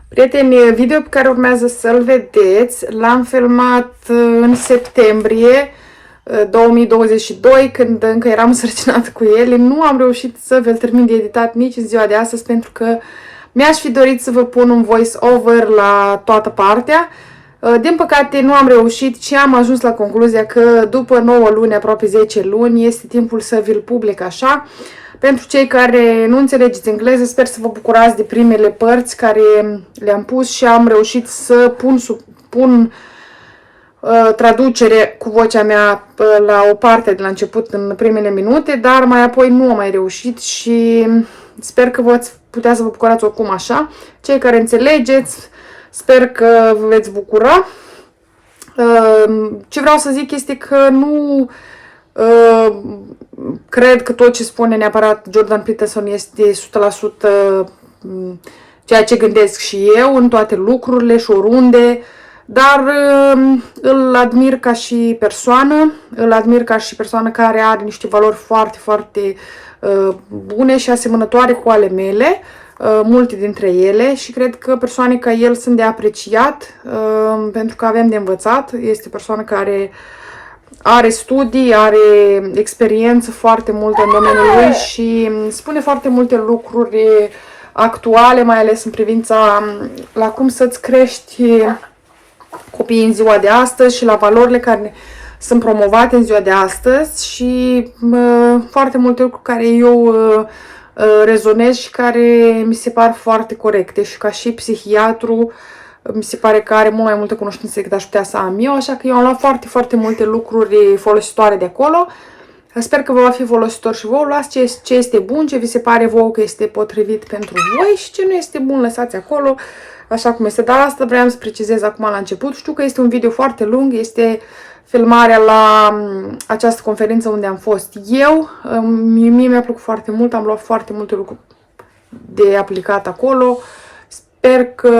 Prieteni, video pe care urmează să-l vedeți l-am filmat în septembrie 2022, când încă eram însărcinată cu ele. Nu am reușit să vi-l termin de editat nici în ziua de astăzi, pentru că mi-aș fi dorit să vă pun un voice-over la toată partea. Din păcate nu am reușit și am ajuns la concluzia că după 9 luni, aproape 10 luni, este timpul să vi-l public așa. Pentru cei care nu înțelegeți engleză, sper să vă bucurați de primele părți care le-am pus și am reușit să pun traducere cu vocea mea la o parte de la început în primele minute, dar mai apoi nu am mai reușit și sper că veți putea să vă bucurați oricum așa. Cei care înțelegeți, sper că vă veți bucura. Ce vreau să zic este că nu cred că tot ce spune neapărat Jordan Peterson este 100% ceea ce gândesc și eu în toate lucrurile și oriunde, dar îl admir ca și persoană, care are niște valori foarte, foarte bune și asemănătoare cu ale mele, multe dintre ele, și cred că persoane ca el sunt de apreciat pentru că avem de învățat. Este o persoană care are studii, are experiență foarte multă în domeniul lui și spune foarte multe lucruri actuale, mai ales în privința la cum să-ți crești copiii în ziua de astăzi și la valorile care sunt promovate în ziua de astăzi și foarte multe lucruri care eu rezonez și care mi se par foarte corecte, și ca și psihiatru mi se pare că are mult mai multă cunoștință decât aș putea să am eu, așa că eu am luat foarte, foarte multe lucruri folositoare de acolo. Sper că vă va fi folositor și vouă. Luați ce este bun, ce vi se pare vouă că este potrivit pentru voi și ce nu este bun lăsați acolo așa cum este. Dar asta vreau să precizez acum la început. Știu că este un video foarte lung, este filmarea la această conferință unde am fost eu. Mie mi-a plăcut foarte mult, am luat foarte multe lucruri de aplicat acolo. Sper că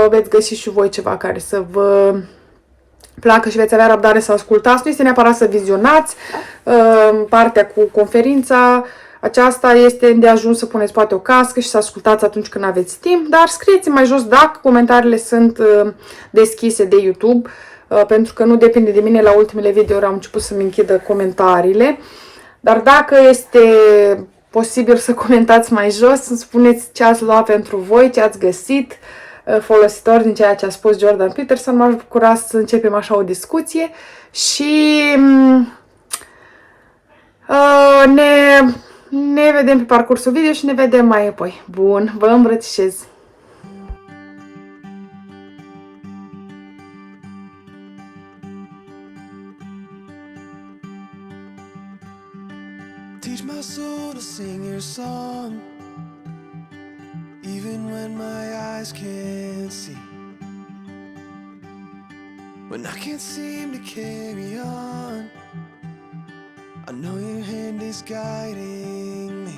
veți găsi și voi ceva care să vă placă și veți avea răbdare să ascultați. Nu este neapărat să vizionați partea cu conferința. Aceasta este de ajuns să puneți poate o cască și să ascultați atunci când aveți timp, dar scrieți mai jos dacă comentariile sunt deschise de YouTube, pentru că nu depinde de mine. La ultimele videouri am început să-mi închidă comentariile, dar dacă este posibil să comentați mai jos, să spuneți ce ați luat pentru voi, ce ați găsit folositor din ceea ce a spus Jordan Peterson. M-aș bucura să începem așa o discuție și ne vedem pe parcursul video și ne vedem mai apoi. Bun, vă îmbrățișez! Teach my soul to sing your song, even when my eyes can't see. When I can't seem to carry on, I know your hand is guiding me.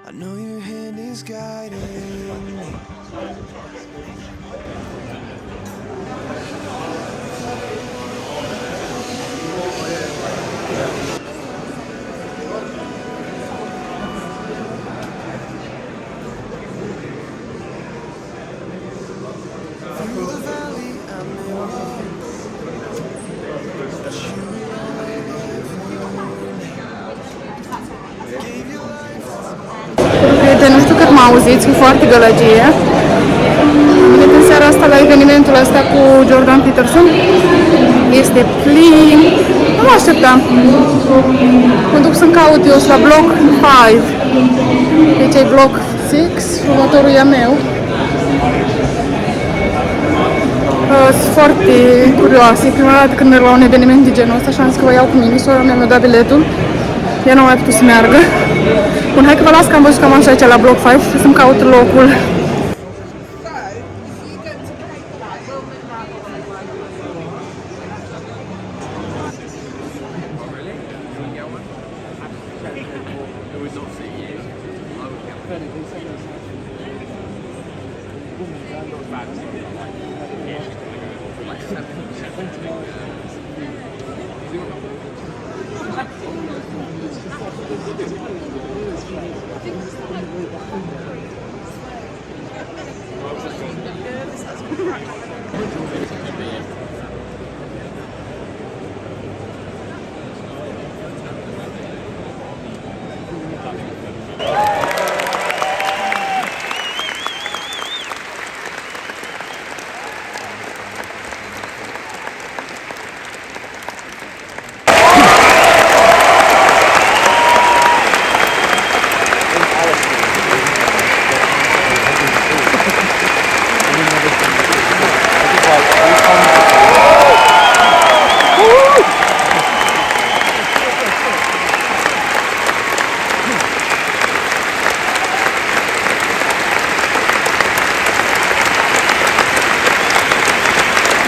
I know your hand is guiding me. Nu știu cât mă auziți, cu foarte gălăgie. Vedeți în seara asta la evenimentul ăsta cu Jordan Peterson. Este plin. Nu mă așteptam. Mă duc să-mi caut eu la bloc 5. Deci e bloc 6, următorul e a meu. Sunt foarte curioasă. E prima dată când merg la un eveniment de genul ăsta și am zis că vă iau cu mine. Sora mea mi-a dat biletul. Ea nu a mai putut să meargă. Bun, hai că vă las că am văzut că am ajuns aici la bloc 5 și să-mi caut locul.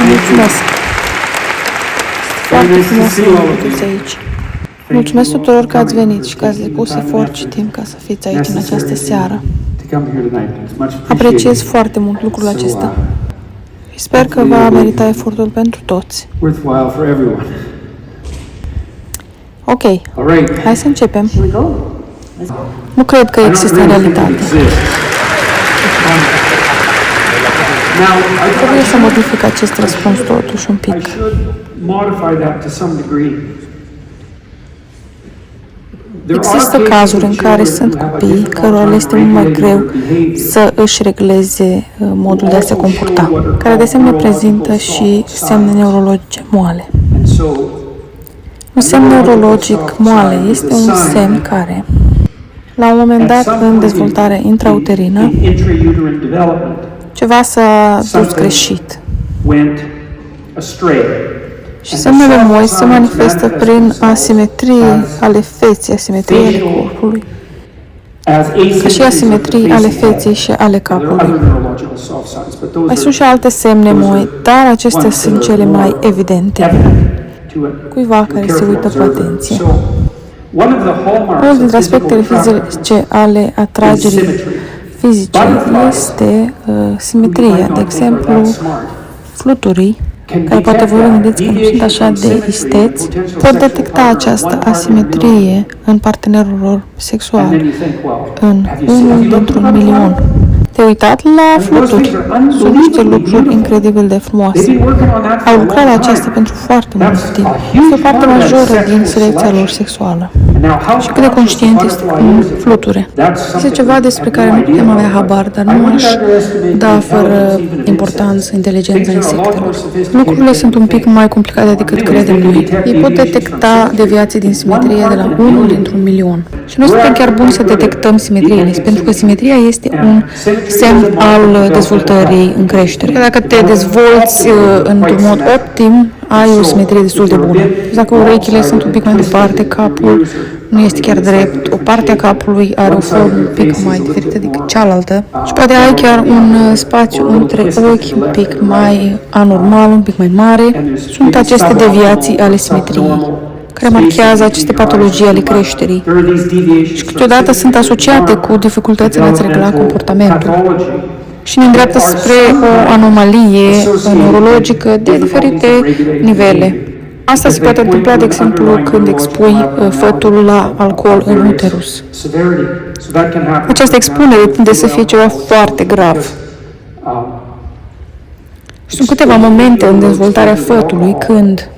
Mulțumesc! Foarte frumos să vă vedeți aici. Mulțumesc tuturor că ați venit și că ați depus efort și timp ca să fiți aici în această seară. Apreciez foarte mult lucrul acesta. Și sper că va merita efortul pentru toți. Ok, hai să începem. Nu cred că există în realitate. Trebuie să modific acest răspuns totuși un pic. Există cazuri în care sunt copii cărora le este mult mai greu să își regleze modul de a se comporta, care de asemenea prezintă și semne neurologice moale. Un semn neurologic moale este un semn care, la un moment dat, în dezvoltare intrauterină, ceva s-a dus greșit. Și semnele moi se manifestă prin asimetrii ale feței, asimetrii ale corpului, ca și asimetrii ale feței și ale capului. Mai sunt și alte semne moi, dar acestea sunt cele mai evidente. Cuiva care se uită cu atenție. Unul dintre aspectele fizice ale atragerii fizice este simetria. De exemplu, fluturii, care poate vă gândiți că nu sunt așa de isteți, pot detecta această asimetrie în partenerul lor sexual, în unul dintr-un milion. Te-ai uitat la fluturi? Sunt niște lucruri incredibil de frumoase. Au lucrat la aceasta pentru foarte mult timp. Este o parte majoră din selecția lor sexuală. Și cât de conștient este cum fluture. Este ceva despre care nu putem avea habar, dar nu aș da fără importanță inteligența insectelor. Lucrurile sunt un pic mai complicate decât credem noi. Ei pot detecta deviații din simetrie de la unul dintr-un milion. Și noi suntem chiar buni să detectăm simetriile, pentru că simetria este un semn al dezvoltării în creștere. Dacă te dezvolți într-un mod optim, ai o simetrie destul de bună. Dacă urechile sunt un pic mai departe, capul nu este chiar drept, o parte a capului are o formă un pic mai diferită decât cealaltă și poate ai chiar un spațiu între ochi un pic mai anormal, un pic mai mare. Sunt aceste deviații ale simetriei care marchează aceste patologii ale creșterii și câteodată sunt asociate cu dificultățile în a-ți regla comportamentul și ne îndreaptă spre o anomalie neurologică de diferite nivele. Asta se poate întâmpla, de exemplu, când expui fătul la alcool în uterus. Această expunere tinde să fie ceva foarte grav. Și sunt câteva momente în dezvoltarea fătului când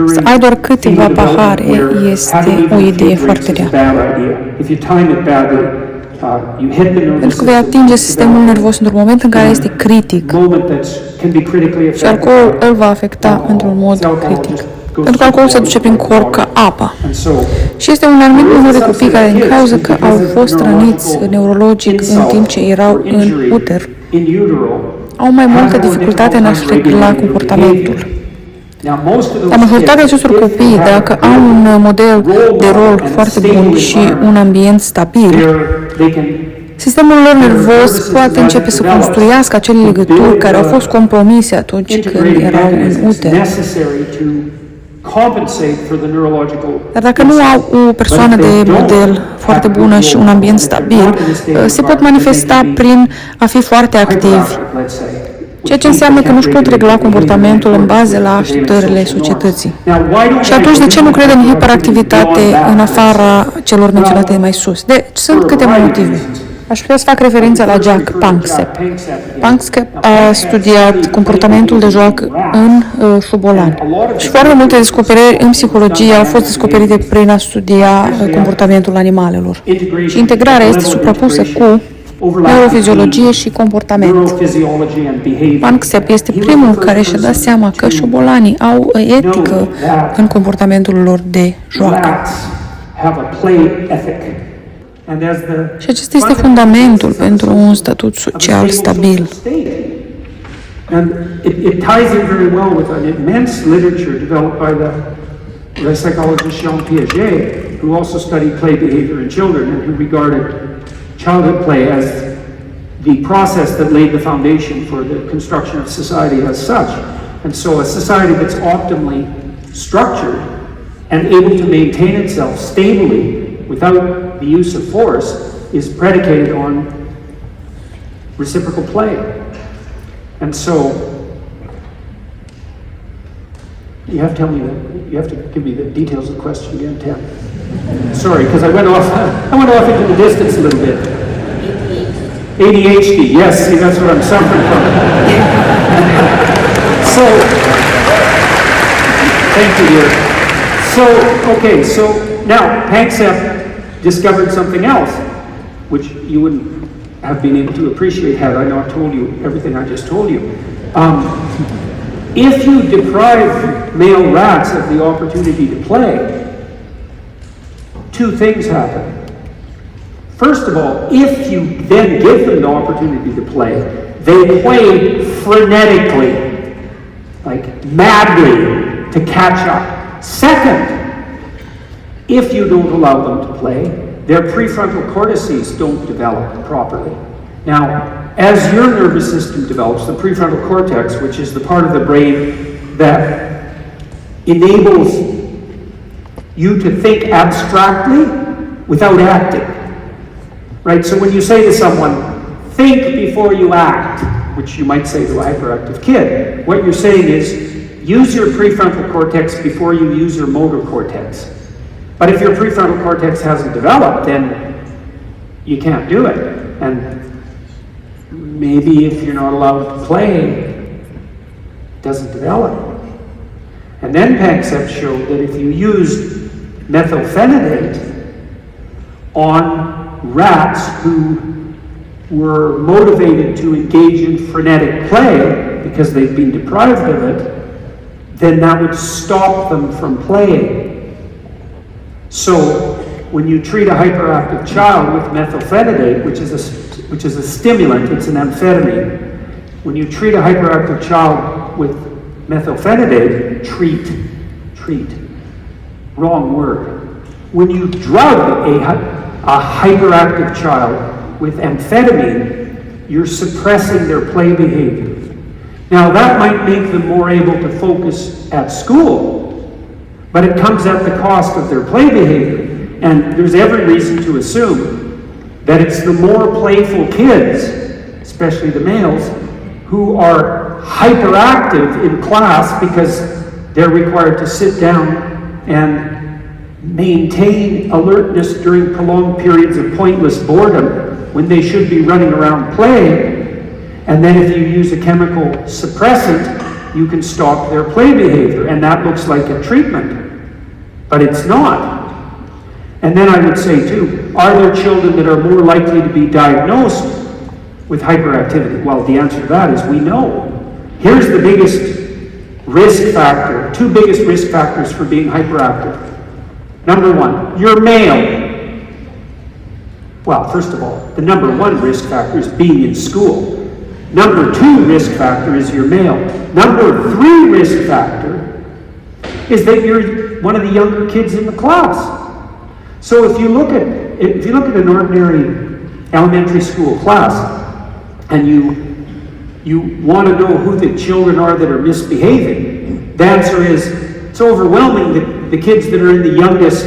să ai doar câteva pahare este o idee foarte rea. Pentru că vei atinge sistemul nervos într-un moment în care este critic și alcoolul îl va afecta într-un mod critic. Pentru că alcoolul se duce prin corp ca apa. Și este un anumit număr de copii care, din cauza că au fost răniți neurologic în timp ce erau în uter, au mai multă dificultate în a-și regla comportamentul. La majoritatea acestor copii, dacă au un model de rol foarte bun și un ambient stabil, sistemul lor nervos poate începe să construiască acele legături care au fost compromise atunci când erau în uter. Dar dacă nu au o persoană de model foarte bună și un ambient stabil, se pot manifesta prin a fi foarte activi, ceea ce înseamnă că nu își pot regla comportamentul în bază la așteptările societății. Și atunci, de ce nu credem în hiperactivitate în afara celor menționate mai sus? Deci, sunt câteva motive. Aș putea să fac referință la Jack Panksepp. Panksepp a studiat comportamentul de joacă în șobolani. Și foarte multe descoperiri în psihologie au fost descoperite prin a studia comportamentul animalelor. Și integrarea este suprapusă cu neurofiziologie și comportament. Panksepp este primul care și-a dat seama că șobolanii au etică în comportamentul lor de joacă. Și acesta este fundamentul pentru un statut social stabil. And it ties in very well with an immense literature developed by the psychologist Jean Piaget, who also studied play behavior in children and who regarded childhood play as the process that laid the foundation for the construction of society as such. And so a society that's optimally structured and able to maintain itself stably without the use of force is predicated on reciprocal play. And so you have to tell me that, you have to give me the details of the question again, Tim. Sorry, because I went off into the distance a little bit. ADHD, yes, see, that's what I'm suffering from. So, thank you, dear. So, okay, so now Panksepp discovered something else, which you wouldn't have been able to appreciate had I not told you everything I just told you. If you deprive male rats of the opportunity to play, two things happen. First of all, if you then give them the opportunity to play, they play frenetically, like madly, to catch up. Second, if you don't allow them to play, their prefrontal cortices don't develop properly. Now, as your nervous system develops, the prefrontal cortex, which is the part of the brain that enables you to think abstractly without acting, right? So when you say to someone, think before you act, which you might say to a hyperactive kid, what you're saying is, use your prefrontal cortex before you use your motor cortex. But if your prefrontal cortex hasn't developed, then you can't do it. And maybe if you're not allowed to play, it doesn't develop. And then Panksepp showed that if you used methylphenidate on rats who were motivated to engage in frenetic play because they'd been deprived of it, then that would stop them from playing. So when you treat a hyperactive child with methylphenidate, which is a stimulant, it's an amphetamine. When you treat a hyperactive child with methylphenidate, treat, wrong word. When you drug a hyperactive child with amphetamine, you're suppressing their play behavior. Now that might make them more able to focus at school, but it comes at the cost of their play behavior. And there's every reason to assume that it's the more playful kids, especially the males, who are hyperactive in class because they're required to sit down and maintain alertness during prolonged periods of pointless boredom when they should be running around playing. And then if you use a chemical suppressant, you can stop their play behavior, and that looks like a treatment, but it's not. And then I would say too, are there children that are more likely to be diagnosed with hyperactivity? Well, the answer to that is we know. Here's the biggest risk factor, two biggest risk factors for being hyperactive. Number one, you're male. Well, first of all, the number one risk factor is being in school. Number two risk factor is you're male. Number three risk factor is that you're one of the younger kids in the class. So if you look at an ordinary elementary school class and you want to know who the children are that are misbehaving, the answer is it's overwhelming that the kids that are in the youngest,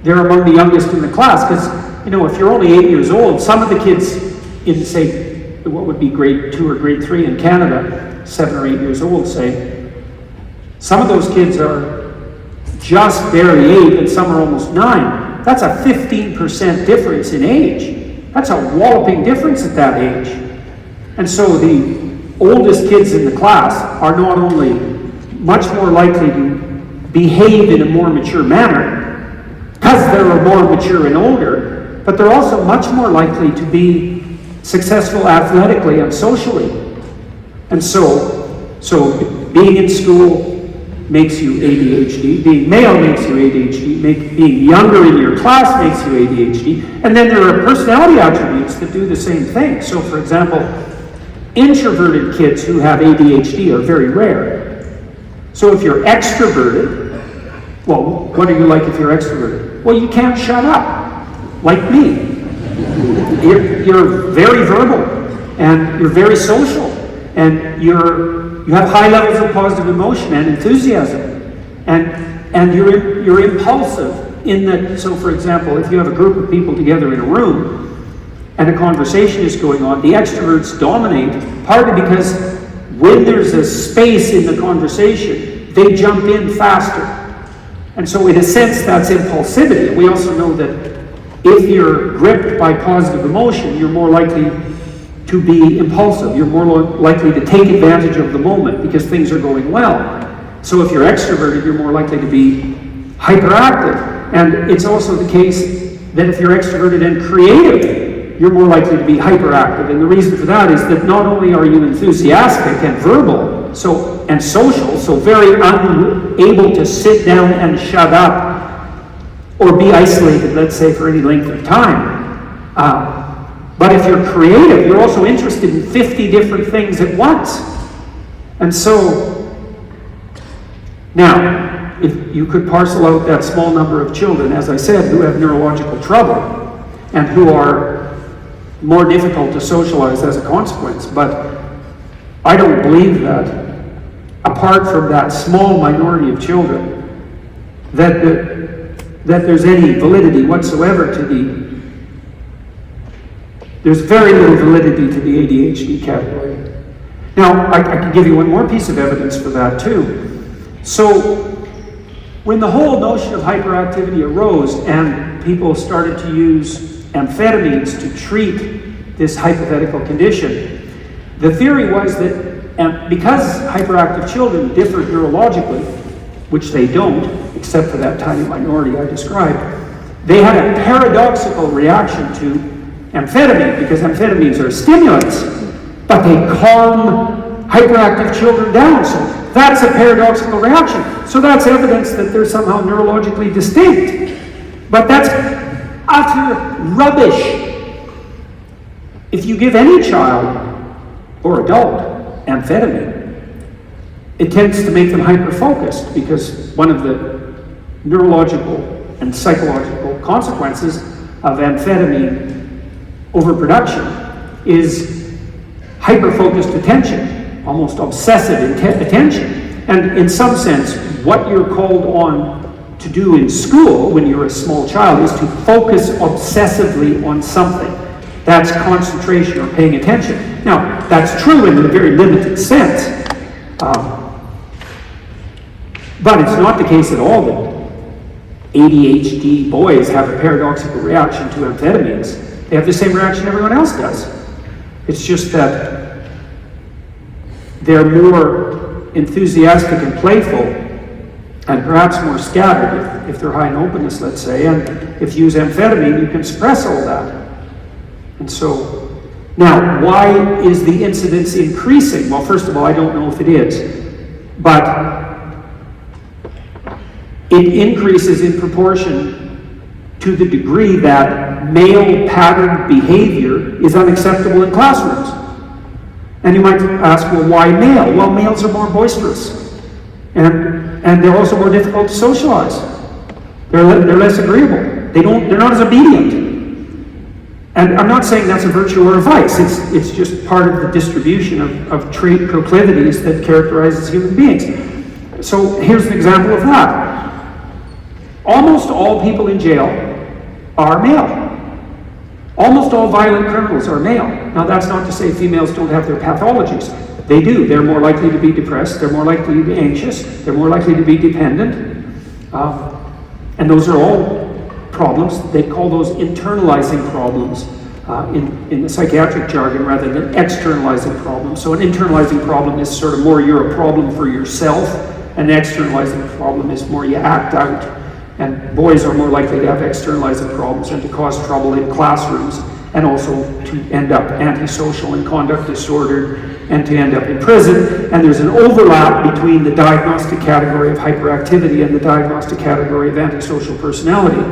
they're among the youngest in the class. Because, you know, if you're only 8 years old, some of the kids in, say, what would be grade 2 or grade 3 in Canada, 7 or 8 years old, say, some of those kids are just barely 8 and some are almost 9. that's a 15% difference in age. That's a walloping difference at that age. And so the oldest kids in the class are not only much more likely to behave in a more mature manner, because they're more mature and older, but they're also much more likely to be successful athletically and socially. And so being in school makes you ADHD, being male makes you ADHD, being younger in your class makes you ADHD, and then there are personality attributes that do the same thing. So for example, introverted kids who have ADHD are very rare. So if you're extroverted, well, what are you like if you're extroverted? Well, you can't shut up, like me. You're very verbal, and you're very social, and you have high levels of positive emotion and enthusiasm, and you're impulsive in that. So for example, if you have a group of people together in a room and a conversation is going on, the extroverts dominate, partly because when there's a space in the conversation, they jump in faster. And so in a sense, that's impulsivity. We also know that if you're gripped by positive emotion, you're more likely to be impulsive. You're more likely to take advantage of the moment because things are going well. So if you're extroverted, you're more likely to be hyperactive. And it's also the case that if you're extroverted and creative, you're more likely to be hyperactive. And the reason for that is that not only are you enthusiastic and verbal, and social, so very unable to sit down and shut up or be isolated, let's say, for any length of time. But if you're creative, you're also interested in 50 different things at once. And so, now, if you could parcel out that small number of children, as I said, who have neurological trouble and who are more difficult to socialize as a consequence. But I don't believe that, apart from that small minority of children, that there's any validity whatsoever to there's very little validity to the ADHD category. Now, I can give you one more piece of evidence for that too. So, when the whole notion of hyperactivity arose and people started to use amphetamines to treat this hypothetical condition, the theory was that because hyperactive children differ neurologically, which they don't, except for that tiny minority I described, they had a paradoxical reaction to amphetamine, because amphetamines are stimulants, but they calm hyperactive children down. So that's a paradoxical reaction. So that's evidence that they're somehow neurologically distinct. But that's utter rubbish. If you give any child or adult amphetamine, it tends to make them hyper-focused, because one of the neurological and psychological consequences of amphetamine overproduction is hyper-focused attention, almost obsessive attention. And in some sense, what you're called on to do in school when you're a small child is to focus obsessively on something. That's concentration or paying attention. Now, that's true in a very limited sense. But it's not the case at all that ADHD boys have a paradoxical reaction to amphetamines. They have the same reaction everyone else does. It's just that they're more enthusiastic and playful, and perhaps more scattered if they're high in openness, let's say. And if you use amphetamine, you can suppress all that. And so, now, why is the incidence increasing? Well, first of all, I don't know if it is, but it increases in proportion to the degree that male patterned behavior is unacceptable in classrooms. And you might ask, well, why male? Well, males are more boisterous, and they're also more difficult to socialize. They're less agreeable. They're not as obedient. And I'm not saying that's a virtue or a vice. It's just part of the distribution of trait proclivities that characterizes human beings. So here's an example of that. Almost all people in jail are male. Almost all violent criminals are male. Now that's not to say females don't have their pathologies. They do. They're more likely to be depressed. They're more likely to be anxious. They're more likely to be dependent. And those are all problems. They call those internalizing problems in the psychiatric jargon rather than externalizing problems. So an internalizing problem is sort of more you're a problem for yourself. An externalizing problem is more you act out. And boys are more likely to have externalizing problems and to cause trouble in classrooms, and also to end up antisocial and conduct disordered, and to end up in prison. And there's an overlap between the diagnostic category of hyperactivity and the diagnostic category of antisocial personality,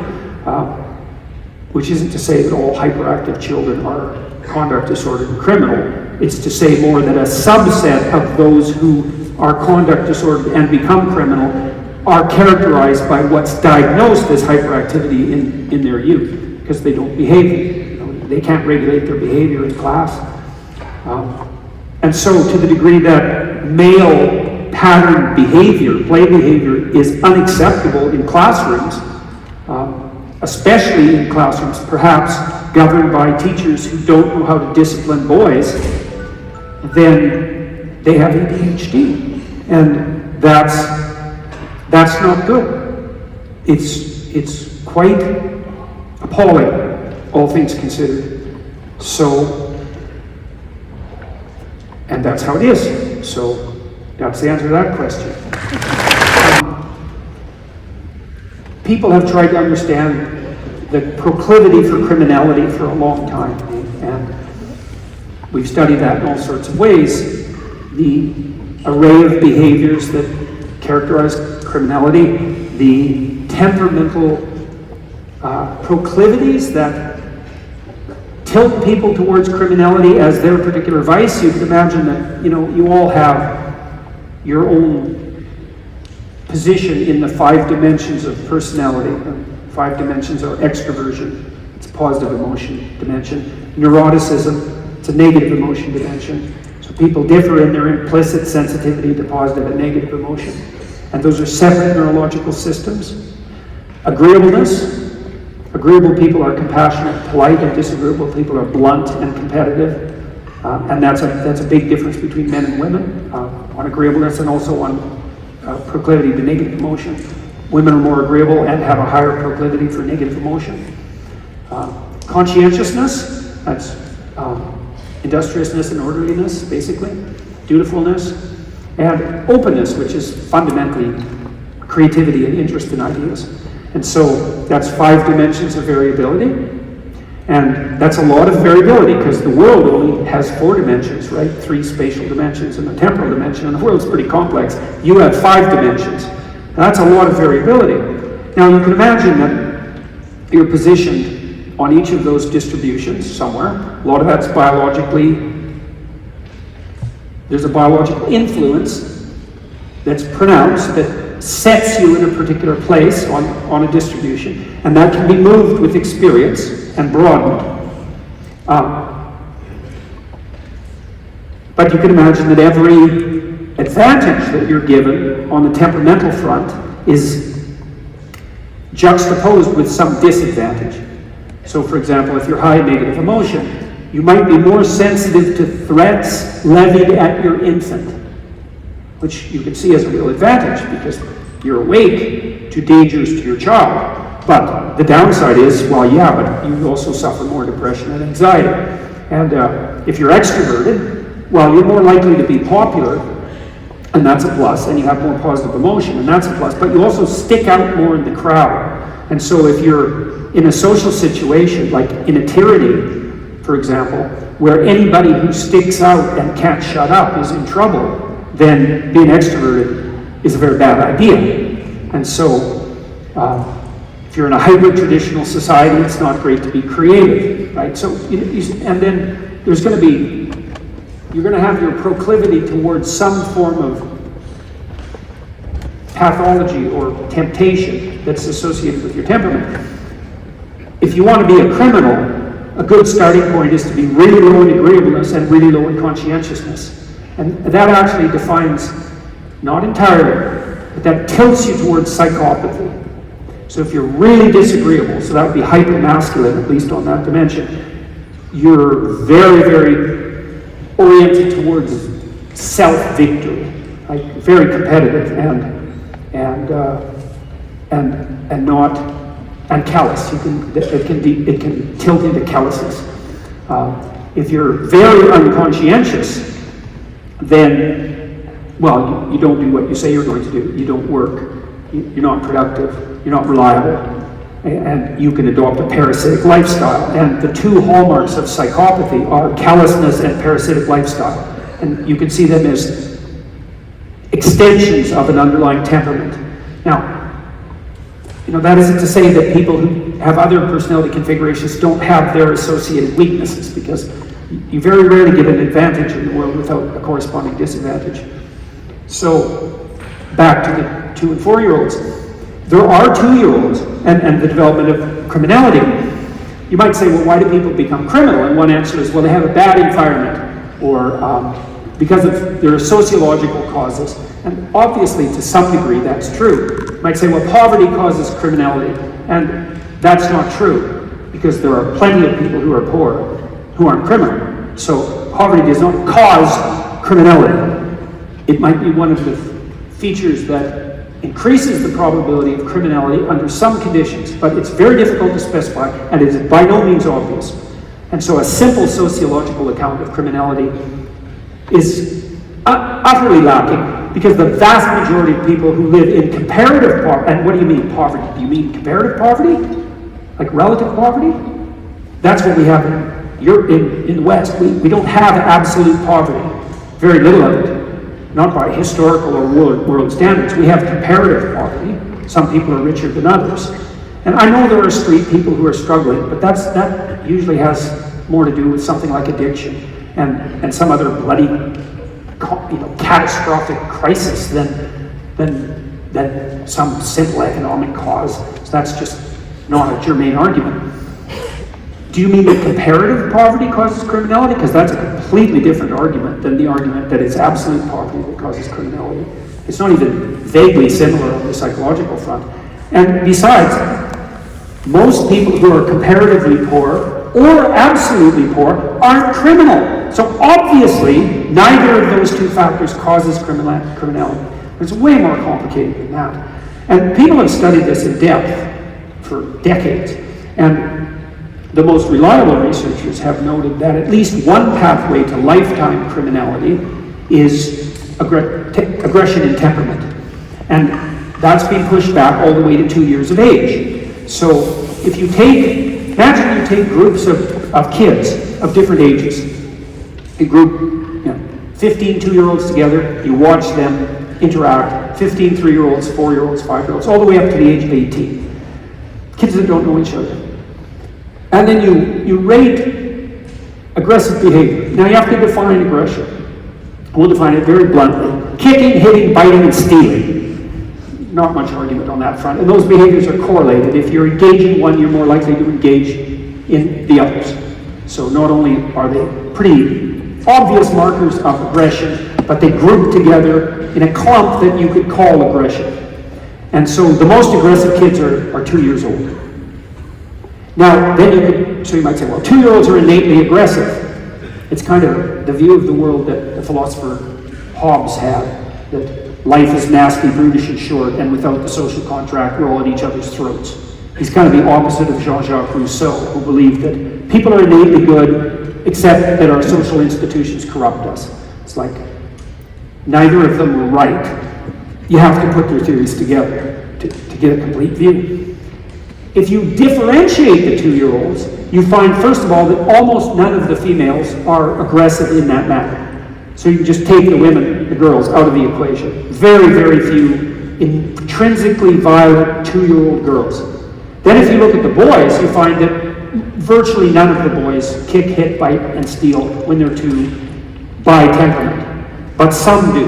which isn't to say that all hyperactive children are conduct disordered and criminal. It's to say more that a subset of those who are conduct disordered and become criminal are characterized by what's diagnosed as hyperactivity in their youth, because they don't behave. They can't regulate their behavior in class. And so to the degree that male pattern behavior, play behavior, is unacceptable in classrooms, especially in classrooms perhaps governed by teachers who don't know how to discipline boys, then they have ADHD. And that's not good. It's quite appalling, all things considered. So, and that's how it is. So that's the answer to that question. People have tried to understand the proclivity for criminality for a long time, and we've studied that in all sorts of ways. The array of behaviors that characterize criminality, the temperamental proclivities that tilt people towards criminality as their particular vice. You can imagine that, you all have your own position in the 5 dimensions of personality. The 5 dimensions are extroversion, it's a positive emotion dimension. Neuroticism, it's a negative emotion dimension. So people differ in their implicit sensitivity to positive and negative emotion. And those are separate neurological systems. Agreeableness. Agreeable people are compassionate, polite, and disagreeable people are blunt and competitive. And that's a big difference between men and women on agreeableness and also on proclivity to negative emotion. Women are more agreeable and have a higher proclivity for negative emotion. Conscientiousness, that's industriousness and orderliness, basically. Dutifulness. And openness, which is fundamentally creativity and interest in ideas. And so that's 5 dimensions of variability. And that's a lot of variability because the world only has 4 dimensions, right? 3 spatial dimensions and a temporal dimension, and the world's pretty complex. You have 5 dimensions. That's a lot of variability. Now you can imagine that you're positioned on each of those distributions somewhere. A lot of that's biologically. There's a biological influence that's pronounced that sets you in a particular place on a distribution, and that can be moved with experience and broadened. But you can imagine that every advantage that you're given on the temperamental front is juxtaposed with some disadvantage. So for example, if you're high in negative emotion, you might be more sensitive to threats levied at your infant, which you can see as a real advantage because you're awake to dangers to your child. But the downside is, well, yeah, but you also suffer more depression and anxiety. And if you're extroverted, well, you're more likely to be popular, and that's a plus, and you have more positive emotion, and that's a plus, but you also stick out more in the crowd. And so if you're in a social situation, like in a tyranny, for example, where anybody who sticks out and can't shut up is in trouble, then being extroverted is a very bad idea. And so, if you're in a hyper-traditional society, it's not great to be creative, right? So, and then there's going to be, you're going to have your proclivity towards some form of pathology or temptation that's associated with your temperament. If you want to be a criminal, a good starting point is to be really low in agreeableness and really low in conscientiousness. And that actually defines, not entirely, but that tilts you towards psychopathy. So if you're really disagreeable, so that would be hyper-masculine, at least on that dimension, you're very, very oriented towards self-victory, like very competitive and not and callous. It can tilt into callousness. If you're very unconscientious, then, well, you don't do what you say you're going to do. You don't work. You're not productive. You're not reliable. And you can adopt a parasitic lifestyle. And the two hallmarks of psychopathy are callousness and parasitic lifestyle. And you can see them as extensions of an underlying temperament. Now, that isn't to say that people who have other personality configurations don't have their associated weaknesses, because you very rarely get an advantage in the world without a corresponding disadvantage. So, back to the 2 and 4-year-olds. There are 2-year-olds and the development of criminality. You might say, well, why do people become criminal? And one answer is, well, they have a bad environment, or because of their sociological causes. And obviously, to some degree, that's true. You might say, well, poverty causes criminality. And that's not true, because there are plenty of people who are poor who aren't criminal. So poverty does not cause criminality. It might be one of the features that increases the probability of criminality under some conditions, but it's very difficult to specify, and it is by no means obvious. And so a simple sociological account of criminality is utterly lacking, because the vast majority of people who live in comparative poverty, and what do you mean poverty? Do you mean comparative poverty? Like relative poverty? That's what we have in the West. We don't have absolute poverty, very little of it, not by historical or world standards. We have comparative poverty. Some people are richer than others. And I know there are street people who are struggling, but that usually has more to do with something like addiction and some other bloody, catastrophic crisis than some simple economic cause. So that's just not a germane argument. Do you mean that comparative poverty causes criminality? Because that's a completely different argument than the argument that it's absolute poverty that causes criminality. It's not even vaguely similar on the psychological front. And besides, most people who are comparatively poor or absolutely poor aren't criminal. So obviously, neither of those two factors causes criminality. It's way more complicated than that. And people have studied this in depth for decades. And the most reliable researchers have noted that at least one pathway to lifetime criminality is aggression and temperament. And that's been pushed back all the way to 2 years of age. So if you imagine you take groups of kids of different ages, a group, 15 2-year-olds together, you watch them interact, 15 3-year-olds, 4-year-olds, 5-year-olds, all the way up to the age of 18. Kids that don't know each other. And then you rate aggressive behavior. Now you have to define aggression. We'll define it very bluntly. Kicking, hitting, biting, and stealing. Not much argument on that front. And those behaviors are correlated. If you're engaging one, you're more likely to engage in the others. So not only are they pretty obvious markers of aggression, but they group together in a clump that you could call aggression. And so the most aggressive kids are 2 years old. Now, so you might say, well, 2-year-olds are innately aggressive. It's kind of the view of the world that the philosopher Hobbes had, that life is nasty, brutish, and short, and without the social contract, we're all at each other's throats. He's kind of the opposite of Jean-Jacques Rousseau, who believed that people are innately good, except that our social institutions corrupt us. It's like neither of them were right. You have to put their theories together to get a complete view. If you differentiate the 2-year-olds, you find, first of all, that almost none of the females are aggressive in that manner. So you can just take the women, the girls, out of the equation. Very, very few intrinsically violent 2-year-old girls. Then if you look at the boys, you find that virtually none of the boys kick, hit, bite, and steal when they're too by temperament. But some do.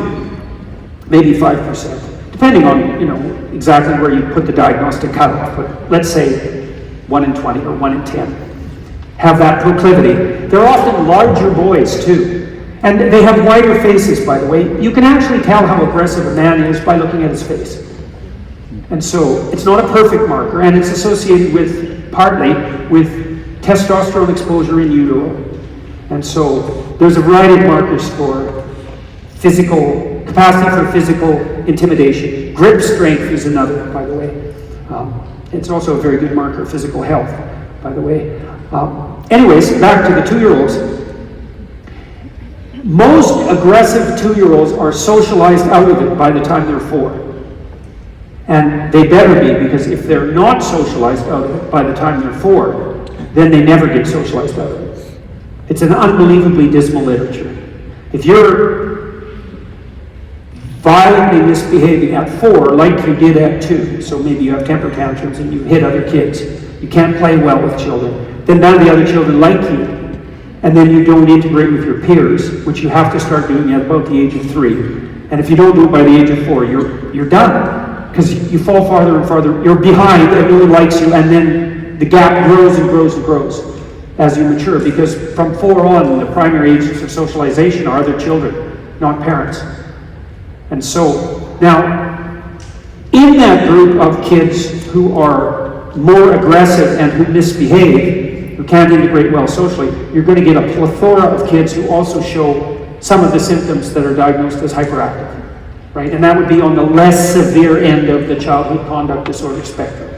Maybe 5%. Depending on, exactly where you put the diagnostic cutoff, but let's say 1 in 20 or 1 in 10 have that proclivity. They're often larger boys too, and they have wider faces, by the way. You can actually tell how aggressive a man is by looking at his face. And so it's not a perfect marker, and it's associated partly with testosterone exposure in utero. And so there's a variety of markers for capacity for physical intimidation. Grip strength is another, by the way. It's also a very good marker of physical health, by the way. Anyways, back to the 2-year-olds. Most aggressive 2-year-olds are socialized out of it by the time they're 4. And they better be, because if they're not socialized out of it by the time they're 4, then they never get socialized out of it. It's an unbelievably dismal literature. If you're violently misbehaving at 4 like you did at 2, so maybe you have temper tantrums and you hit other kids, you can't play well with children, then none of the other children like you, and then you don't integrate with your peers, which you have to start doing at about the age of 3. And if you don't do it by the age of 4, you're done, because you fall farther and farther, you're behind and no one likes you, and then the gap grows and grows and grows as you mature, because from 4 on, the primary agents of socialization are other children, not parents. And so, now, in that group of kids who are more aggressive and who misbehave, who can't integrate well socially, you're going to get a plethora of kids who also show some of the symptoms that are diagnosed as hyperactive, right? And that would be on the less severe end of the childhood conduct disorder spectrum.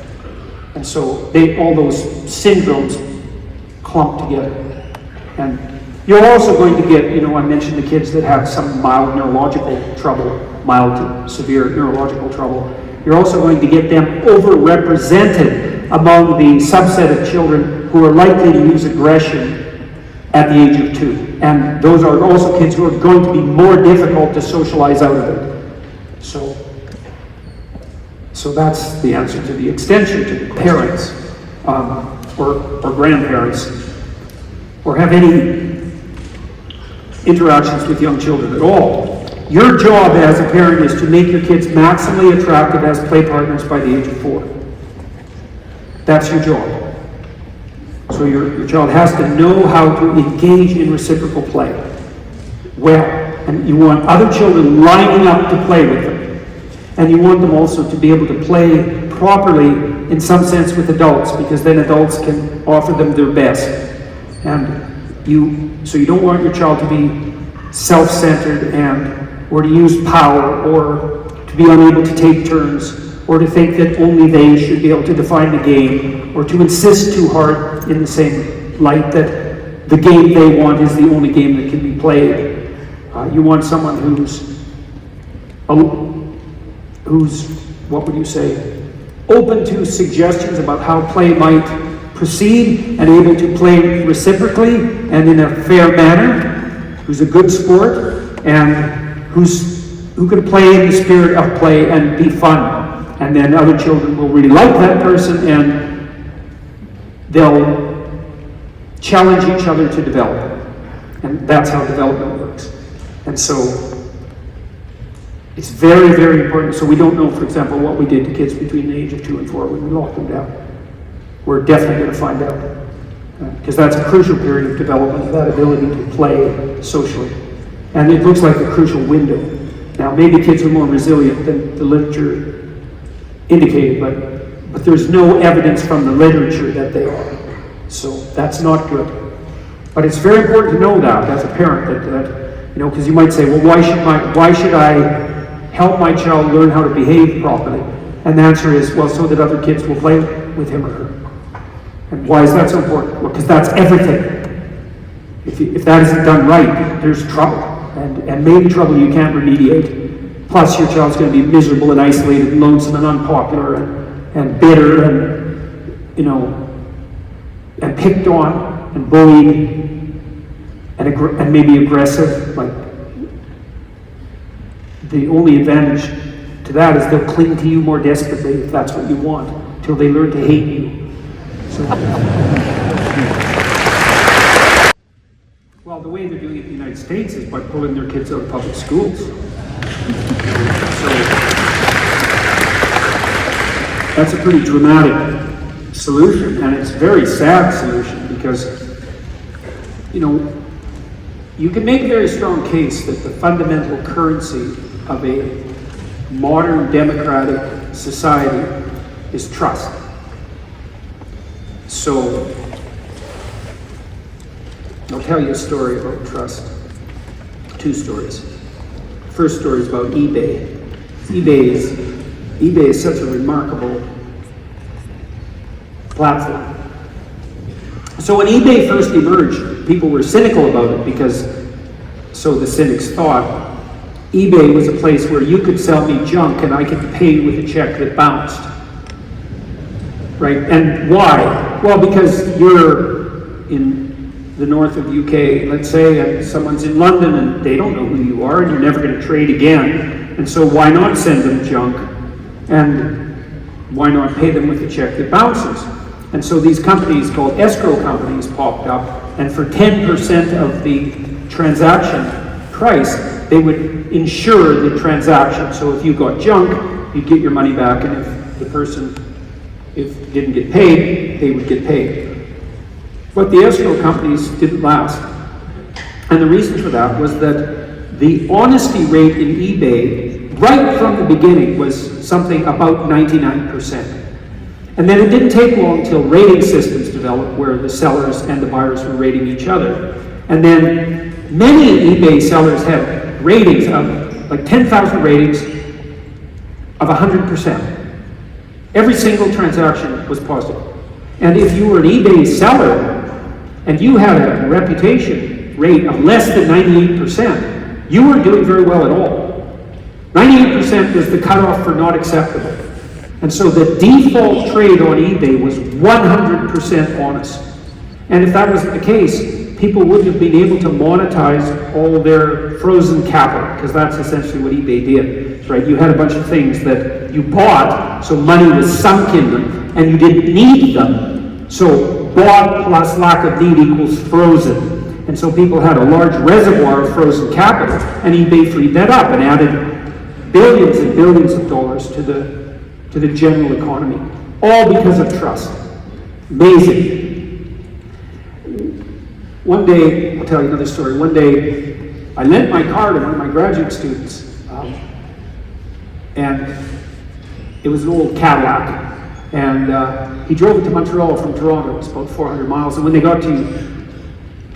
And so all those syndromes clump together. And you're also going to get, I mentioned the kids that have some mild neurological trouble, mild to severe neurological trouble. You're also going to get them overrepresented among the subset of children who are likely to use aggression at the age of 2. And those are also kids who are going to be more difficult to socialize out of it. So that's the answer to the extension to the parents or grandparents, or have any interactions with young children at all. Your job as a parent is to make your kids maximally attractive as play partners by the age of 4. That's your job. So your child has to know how to engage in reciprocal play well. And you want other children lining up to play with them. And you want them also to be able to play properly in some sense with adults, because then adults can offer them their best. And so you don't want your child to be self-centered or to use power, or to be unable to take turns, or to think that only they should be able to define the game, or to insist too hard in the same light that the game they want is the only game that can be played. You want someone who's, what would you say, open to suggestions about how play might proceed and able to play reciprocally and in a fair manner, who's a good sport, and who can play in the spirit of play and be fun. And then other children will really like that person, and they'll challenge each other to develop. And that's how development works. And so it's very, very important. So we don't know, for example, what we did to kids between the age of 2 and 4 when we locked them down. We're definitely going to find out, because that's a crucial period of development, that ability to play socially. And it looks like a crucial window. Now, maybe kids are more resilient than the literature indicated, but there's no evidence from the literature that they are. So that's not good. But it's very important to know that as a parent, that because you might say, well, why should I help my child learn how to behave properly? And the answer is, well, so that other kids will play with him or her. And why is that so important? Well, because that's everything. If that isn't done right, there's trouble. And maybe trouble you can't remediate. Plus, your child's going to be miserable and isolated and lonesome and unpopular and bitter and picked on and bullied and maybe aggressive. Like, the only advantage to that is they'll cling to you more desperately if that's what you want, till they learn to hate you. Well, the way they're doing it in the United States is by pulling their kids out of public schools. So that's a pretty dramatic solution, and it's a very sad solution, because you can make a very strong case that the fundamental currency of a modern democratic society is trust. So I'll tell you a story about trust. 2 stories. First story is about eBay. eBay is such a remarkable platform. So when eBay first emerged, people were cynical about it because, so the cynics thought, eBay was a place where you could sell me junk and I could pay you with a check that bounced. Right? And why? Well, because you're in the north of UK, let's say, and someone's in London and they don't know who you are and you're never going to trade again. And so why not send them junk? And why not pay them with a check that bounces? And so these companies called escrow companies popped up, and for 10% of the transaction price, they would insure the transaction. So if you got junk, you'd get your money back, and if the person didn't get paid, they would get paid. But the escrow companies didn't last. And the reason for that was that the honesty rate in eBay, right from the beginning, was something about 99%. And then it didn't take long until rating systems developed where the sellers and the buyers were rating each other. And then many eBay sellers had ratings of like 10,000 ratings of 100%. Every single transaction was positive. And if you were an eBay seller and you had a reputation rate of less than 98%, you weren't doing very well at all. 98% was the cutoff for not acceptable. And so the default trade on eBay was 100% honest. And if that wasn't the case, people wouldn't have been able to monetize all their frozen capital, because that's essentially what eBay did, right? You had a bunch of things that you bought, so money was sunk in them, and you didn't need them. So bought plus lack of need equals frozen. And so people had a large reservoir of frozen capital, and eBay freed that up and added billions and billions of dollars to the general economy, all because of trust. Amazing. One day, I'll tell you another story. One day, I lent my car to one of my graduate students, and it was an old Cadillac, and he drove it to Montreal from Toronto. It was about 400 miles, and when they got to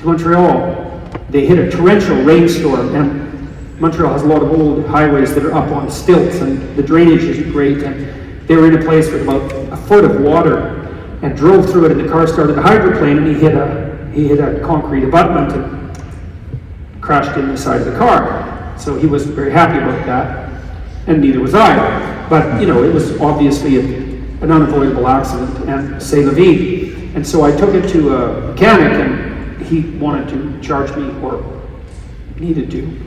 Montreal, they hit a torrential rainstorm, and Montreal has a lot of old highways that are up on stilts, and the drainage isn't great, and they were in a place with about a foot of water, and drove through it, and the car started to hydroplane, and he hit a concrete abutment and crashed in the side of the car. So he wasn't very happy about that, and neither was I. But you know, it was obviously an unavoidable accident, and c'est la vie. And so I took it to a mechanic, and he wanted to charge me, or needed to,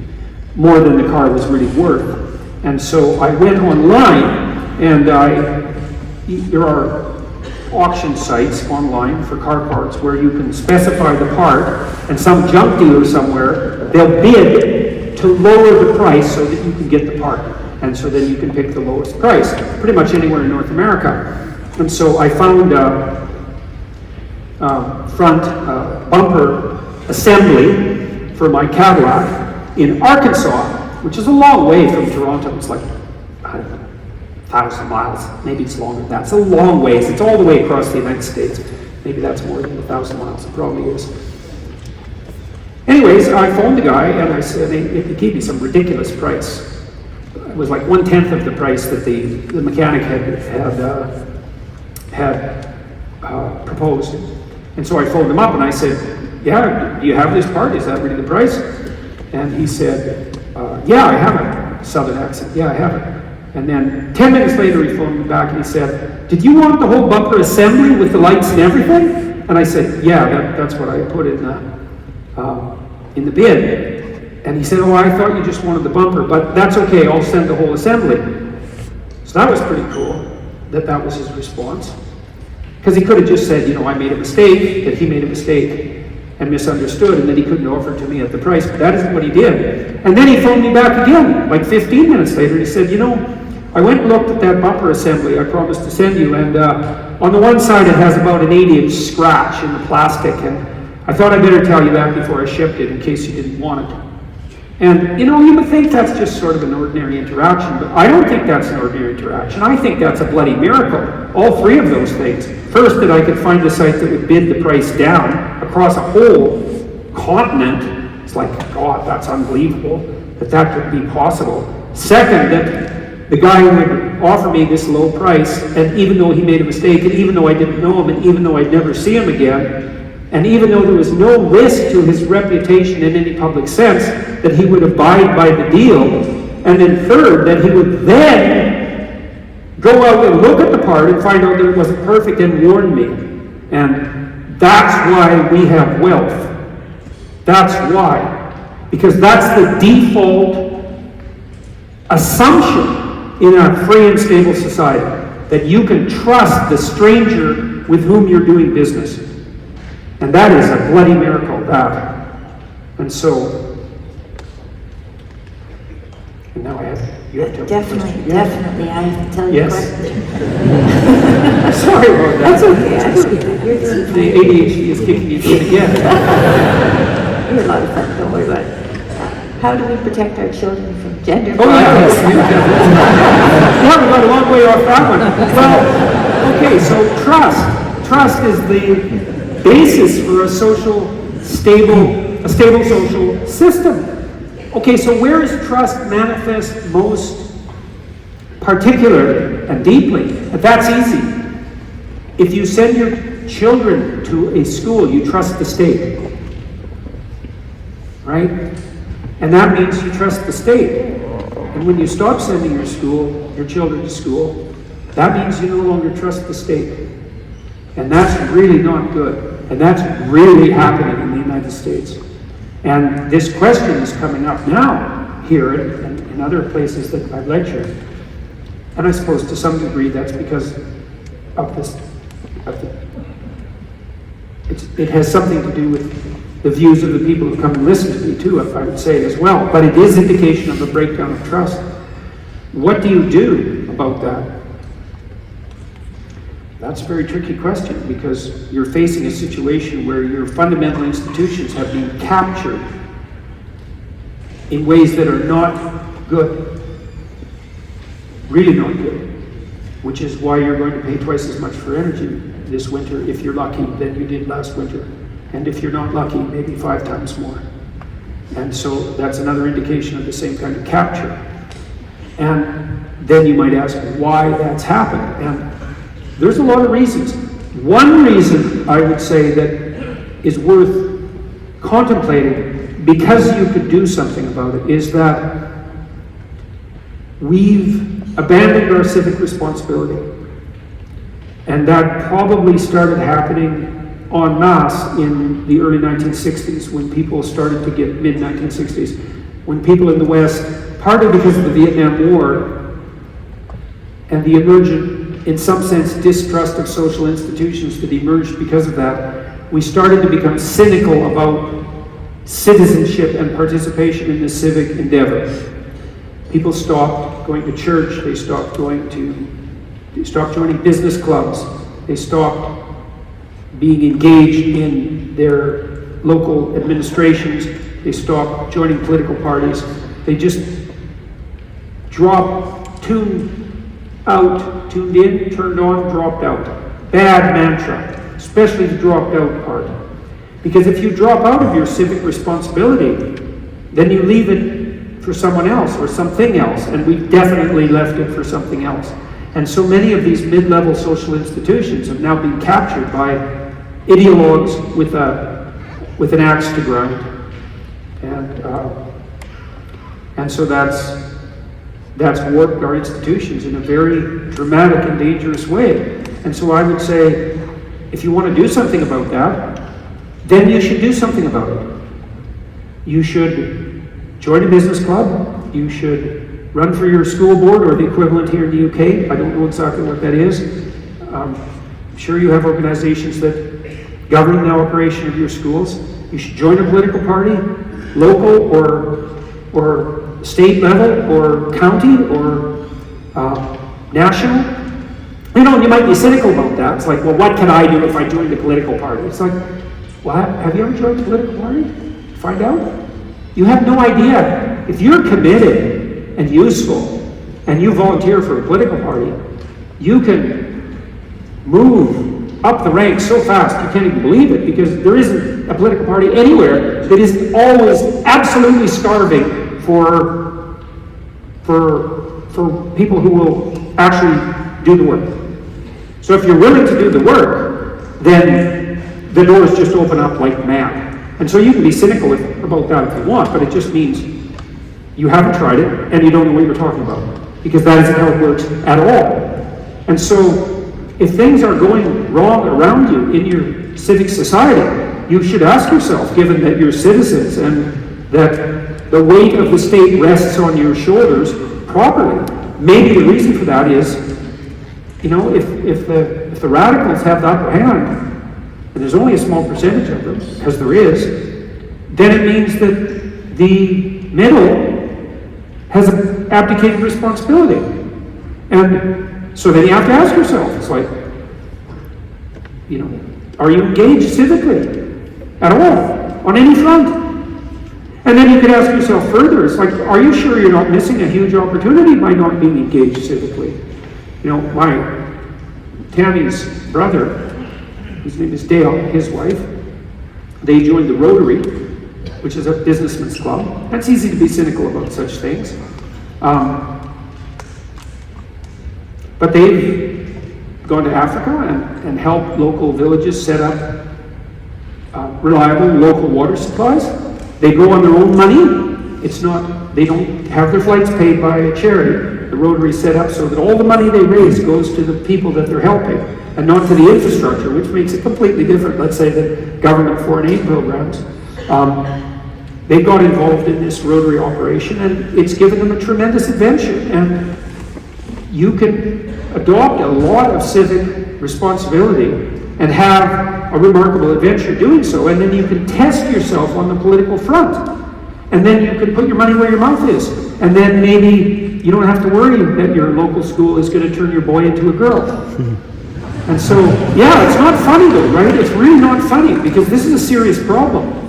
more than the car was really worth. And so I went online, and there are auction sites online for car parts where you can specify the part, and some junk dealer somewhere, they'll bid to lower the price so that you can get the part. And so then you can pick the lowest price, pretty much anywhere in North America. And so I found a front bumper assembly for my Cadillac in Arkansas, which is a long way from Toronto. It's like, I don't know, 1,000 miles, maybe it's longer than that. It's a long ways. It's all the way across the United States. Maybe that's more than 1,000 miles. It probably is. Anyways, I phoned the guy, and I said he gave me some ridiculous price. It was like 1/10 of the price that the mechanic had proposed. And so I phoned him up, and I said, "Yeah, do you have this part? Is that really the price?" And he said, "Yeah, I have it." Southern accent. "Yeah, I have it." And then 10 minutes later, he phoned me back and he said, "Did you want the whole bumper assembly with the lights and everything?" And I said, "Yeah, that's what I put in the bid." And he said, "Oh, I thought you just wanted the bumper, but that's okay, I'll send the whole assembly." So that was pretty cool, that was his response. Because he could have just said, I made a mistake, that he made a mistake and misunderstood, and that he couldn't offer it to me at the price, but that isn't what he did. And then he phoned me back again, like 15 minutes later, and he said, "I went and looked at that bumper assembly I promised to send you, and on the one side it has about an 8-inch scratch in the plastic, and I thought I'd better tell you that before I shipped it in case you didn't want it." And you would think that's just sort of an ordinary interaction, but I don't think that's an ordinary interaction. I think that's a bloody miracle. All three of those things. First, that I could find a site that would bid the price down across a whole continent. It's like, God, that's unbelievable that could be possible. Second, that the guy would offer me this low price, and even though he made a mistake, and even though I didn't know him, and even though I'd never see him again, and even though there was no risk to his reputation in any public sense, that he would abide by the deal, and then third, that he would then go out and look at the part and find out that it wasn't perfect and warn me. And that's why we have wealth. That's why. Because that's the default assumption in a free and stable society, that you can trust the stranger with whom you're doing business. And that is a bloody miracle, that. And so, and now you have to Definitely, definitely, I have to tell you a question. Sorry about that. That's okay. The ADHD is kicking you in again. You're a lot of fun, don't worry about it. How do we protect our children from gender Oh violence? Yeah, we got a long way off that one. Well, okay, so trust. Trust is the basis for a stable social system. Okay, so where is trust manifest most particularly and deeply? And that's easy. If you send your children to a school, you trust the state. Right? And that means you trust the state. And when you stop sending your children to school, that means you no longer trust the state. And that's really not good. And that's really happening in the United States. And this question is coming up now, here and in other places that I've lectured. And I suppose to some degree that's because of this, it has something to do with the views of the people who come and listen to me too, I would say as well. But it is indication of a breakdown of trust. What do you do about that? That's a very tricky question, because you're facing a situation where your fundamental institutions have been captured in ways that are not good. Really not good. Which is why you're going to pay twice as much for energy this winter, if you're lucky, than you did last winter. And if you're not lucky, maybe 5 times more. And so that's another indication of the same kind of capture. And then you might ask why that's happened. And there's a lot of reasons. One reason I would say that is worth contemplating, because you could do something about it, is that we've abandoned our civic responsibility. And that probably started happening en masse in the early 1960s, when people started to get, mid-1960s, when people in the West, partly because of the Vietnam War and the emergent, in some sense, distrust of social institutions that emerged because of that, we started to become cynical about citizenship and participation in the civic endeavor. People stopped going to church, they stopped joining business clubs, they stopped being engaged in their local administrations, they stopped joining political parties, they just dropped, tuned in, turned on, dropped out. Bad mantra, especially the dropped out part. Because if you drop out of your civic responsibility, then you leave it for someone else or something else, and we definitely left it for something else. And so many of these mid-level social institutions have now been captured by ideologues with an axe to grind, and so that's warped our institutions in a very dramatic and dangerous way. And so I would say, if you want to do something about that, then you should do something about it. You should join a business club. You should run for your school board, or the equivalent here in the UK. I don't know exactly what that is. I'm sure you have organizations that govern the operation of your schools. You should join a political party, local or state level or county or national. You know, you might be cynical about that. It's like, well, what can I do if I joined a political party? It's like, well, have you ever joined a political party? Find out. You have no idea. If you're committed and useful and you volunteer for a political party, you can move up the ranks so fast you can't even believe it, because there isn't a political party anywhere that isn't always absolutely starving for people who will actually do the work. So if you're willing to do the work, then the doors just open up like mad. And so you can be cynical about that if you want, but it just means you haven't tried it and you don't know what you're talking about, because that isn't how it works at all. And so if things are going wrong around you in your civic society, you should ask yourself, given that you're citizens and that the weight of the state rests on your shoulders properly, maybe the reason for that is, you know, if the radicals have the upper hand, and there's only a small percentage of them, because there is, then it means that the middle has abdicated responsibility. And so then you have to ask yourself, it's like, you know, are you engaged civically at all, on any front? And then you could ask yourself further, it's like, are you sure you're not missing a huge opportunity by not being engaged civically? You know, Tammy's brother, his name is Dale, his wife, they joined the Rotary, which is a businessman's club. It's easy to be cynical about such things. But they've gone to Africa and helped local villages set up reliable local water supplies. They go on their own money. It's not, they don't have their flights paid by a charity. The Rotary is set up so that all the money they raise goes to the people that they're helping, and not to the infrastructure, which makes it completely different, let's say, than government foreign aid programs. They got involved in this Rotary operation, and it's given them a tremendous adventure. And you can adopt a lot of civic responsibility and have a remarkable adventure doing so, and then you can test yourself on the political front. And then you can put your money where your mouth is. And then maybe you don't have to worry that your local school is going to turn your boy into a girl. And so, yeah, it's not funny though, right? It's really not funny, because this is a serious problem.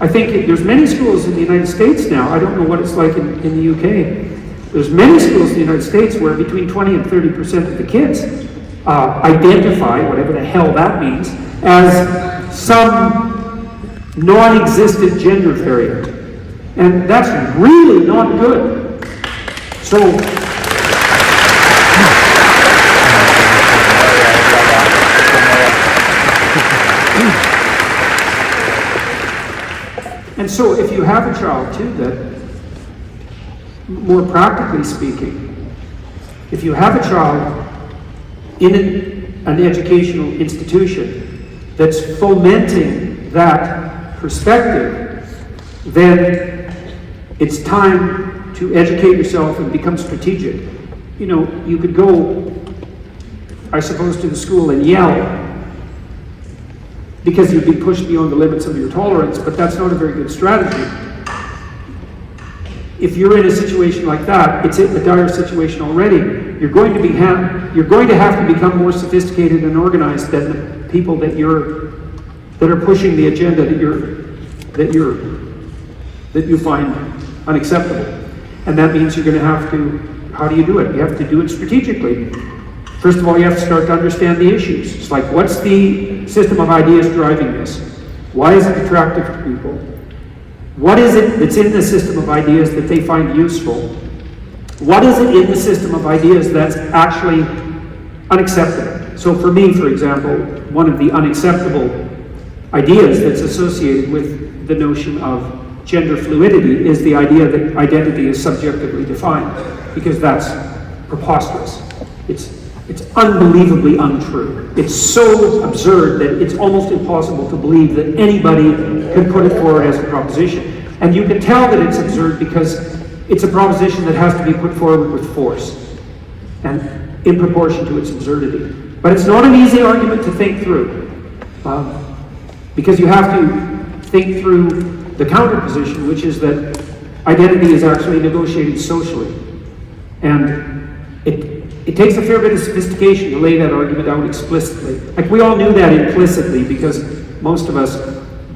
I think there's many schools in the United States now, I don't know what it's like in the UK, there's many schools in the United States where between 20 and 30% of the kids identify, whatever the hell that means, as some non-existent gender variant. And that's really not good. So, and so if you have a child too, that, more practically speaking, if you have a child in an educational institution that's fomenting that perspective, then it's time to educate yourself and become strategic. You know, you could go, I suppose, to the school and yell because you'd be pushed beyond the limits of your tolerance, but that's not a very good strategy. If you're in a situation like that, it's a dire situation already. You're going to have to become more sophisticated and organized than the people that are pushing the agenda that you find unacceptable. And that means you're going to have to, how do you do it? You have to do it strategically. First of all, you have to start to understand the issues. It's like, what's the system of ideas driving this? Why is it attractive to people? What is it that's in the system of ideas that they find useful? What is it in the system of ideas that's actually unacceptable? So for me, for example, one of the unacceptable ideas that's associated with the notion of gender fluidity is the idea that identity is subjectively defined, because that's preposterous. It's unbelievably untrue. It's so absurd that it's almost impossible to believe that anybody can put it forward as a proposition. And you can tell that it's absurd because it's a proposition that has to be put forward with force and in proportion to its absurdity. But it's not an easy argument to think through, because you have to think through the counterposition, which is that identity is actually negotiated socially. And it takes a fair bit of sophistication to lay that argument out explicitly. Like, we all knew that implicitly, because most of us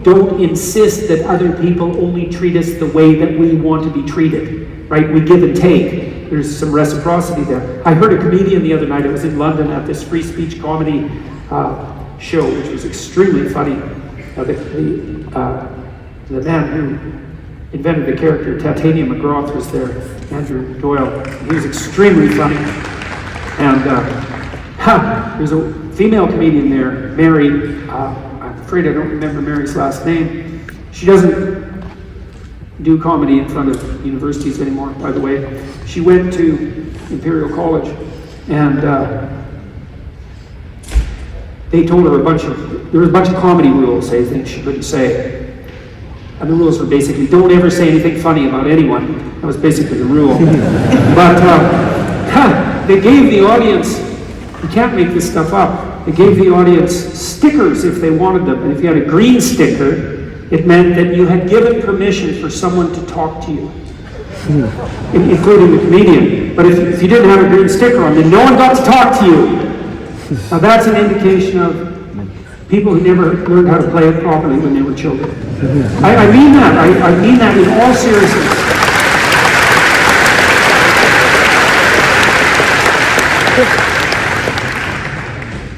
don't insist that other people only treat us the way that we want to be treated, right? We give and take. There's some reciprocity there. I heard a comedian the other night. I was in London at this free speech comedy show, which was extremely funny. The man who invented the character Titania McGrath was there, Andrew Doyle. He was extremely funny. And there's a female comedian there, Mary. I'm afraid I don't remember Mary's last name. She doesn't do comedy in front of universities anymore, by the way. She went to Imperial College, and they told her there was a bunch of comedy rules they think she couldn't say. And the rules were basically, don't ever say anything funny about anyone. That was basically the rule. But they gave the audience, you can't make this stuff up, they gave the audience stickers if they wanted them. And if you had a green sticker, it meant that you had given permission for someone to talk to you, including the comedian. But if you didn't have a green sticker on, then no one got to talk to you. Now that's an indication of people who never learned how to play it properly when they were children. I mean that. I mean that in all seriousness.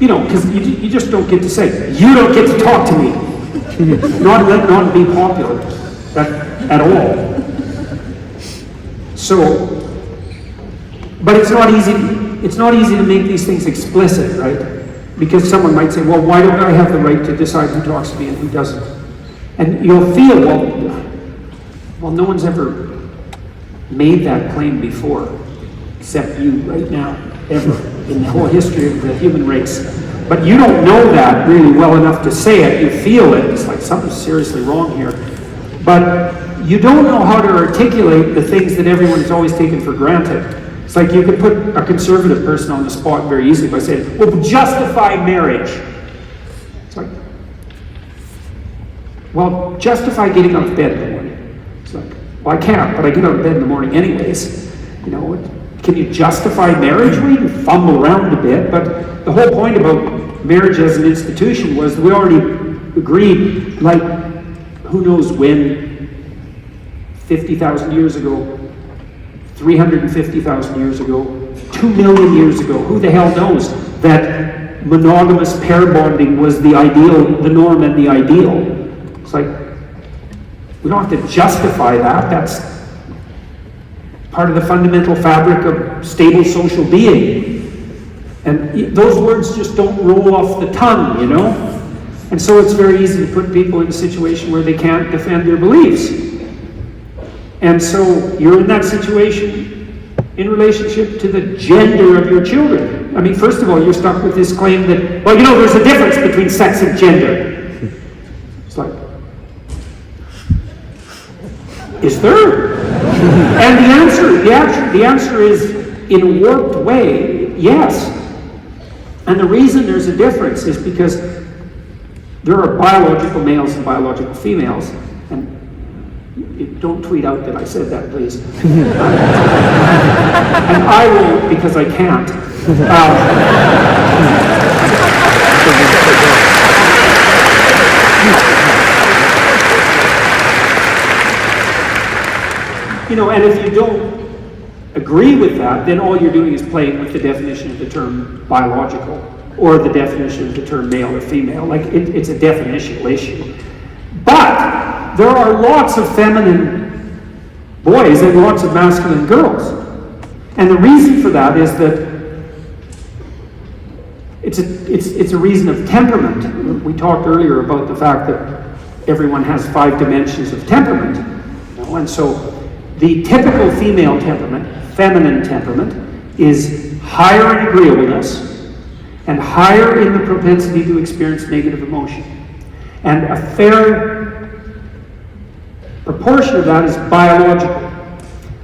You know, because you just don't get to say, you don't get to talk to me. not be popular at all. So, but it's not easy to make these things explicit, right? Because someone might say, well, why don't I have the right to decide who talks to me and who doesn't? And you'll feel, well, no one's ever made that claim before, except you right now, ever, in the whole history of the human race. But you don't know that really well enough to say it. You feel it. It's like something's seriously wrong here. But you don't know how to articulate the things that everyone's always taken for granted. It's like you could put a conservative person on the spot very easily by saying, well, justify marriage. It's like, well, justify getting out of bed in the morning. It's like, well, I can't, but I get out of bed in the morning anyways. You know, can you justify marriage? Well, you can fumble around a bit, but the whole point about marriage as an institution was that we already agreed, like, who knows when, 50,000 years ago, 350,000 years ago, 2 million years ago, who the hell knows that monogamous pair bonding was the ideal, the norm and the ideal. It's like, we don't have to justify that. That's part of the fundamental fabric of stable social being. And those words just don't roll off the tongue, you know? And so it's very easy to put people in a situation where they can't defend their beliefs. And so you're in that situation in relationship to the gender of your children. I mean, first of all, you're stuck with this claim that, well, you know, there's a difference between sex and gender. It's like, is there? And the answer is, in a warped way, yes. And the reason there's a difference is because there are biological males and biological females. And don't tweet out that I said that, please. And I won't, because I can't. You know, and if you don't agree with that, then all you're doing is playing with the definition of the term biological, or the definition of the term male or female. Like, it's a definitional issue. But there are lots of feminine boys and lots of masculine girls. And the reason for that is that it's a reason of temperament. We talked earlier about the fact that everyone has 5 dimensions of temperament. You know? And so the typical female temperament, feminine temperament, is higher in agreeableness and higher in the propensity to experience negative emotion. And a fair proportion of that is biological.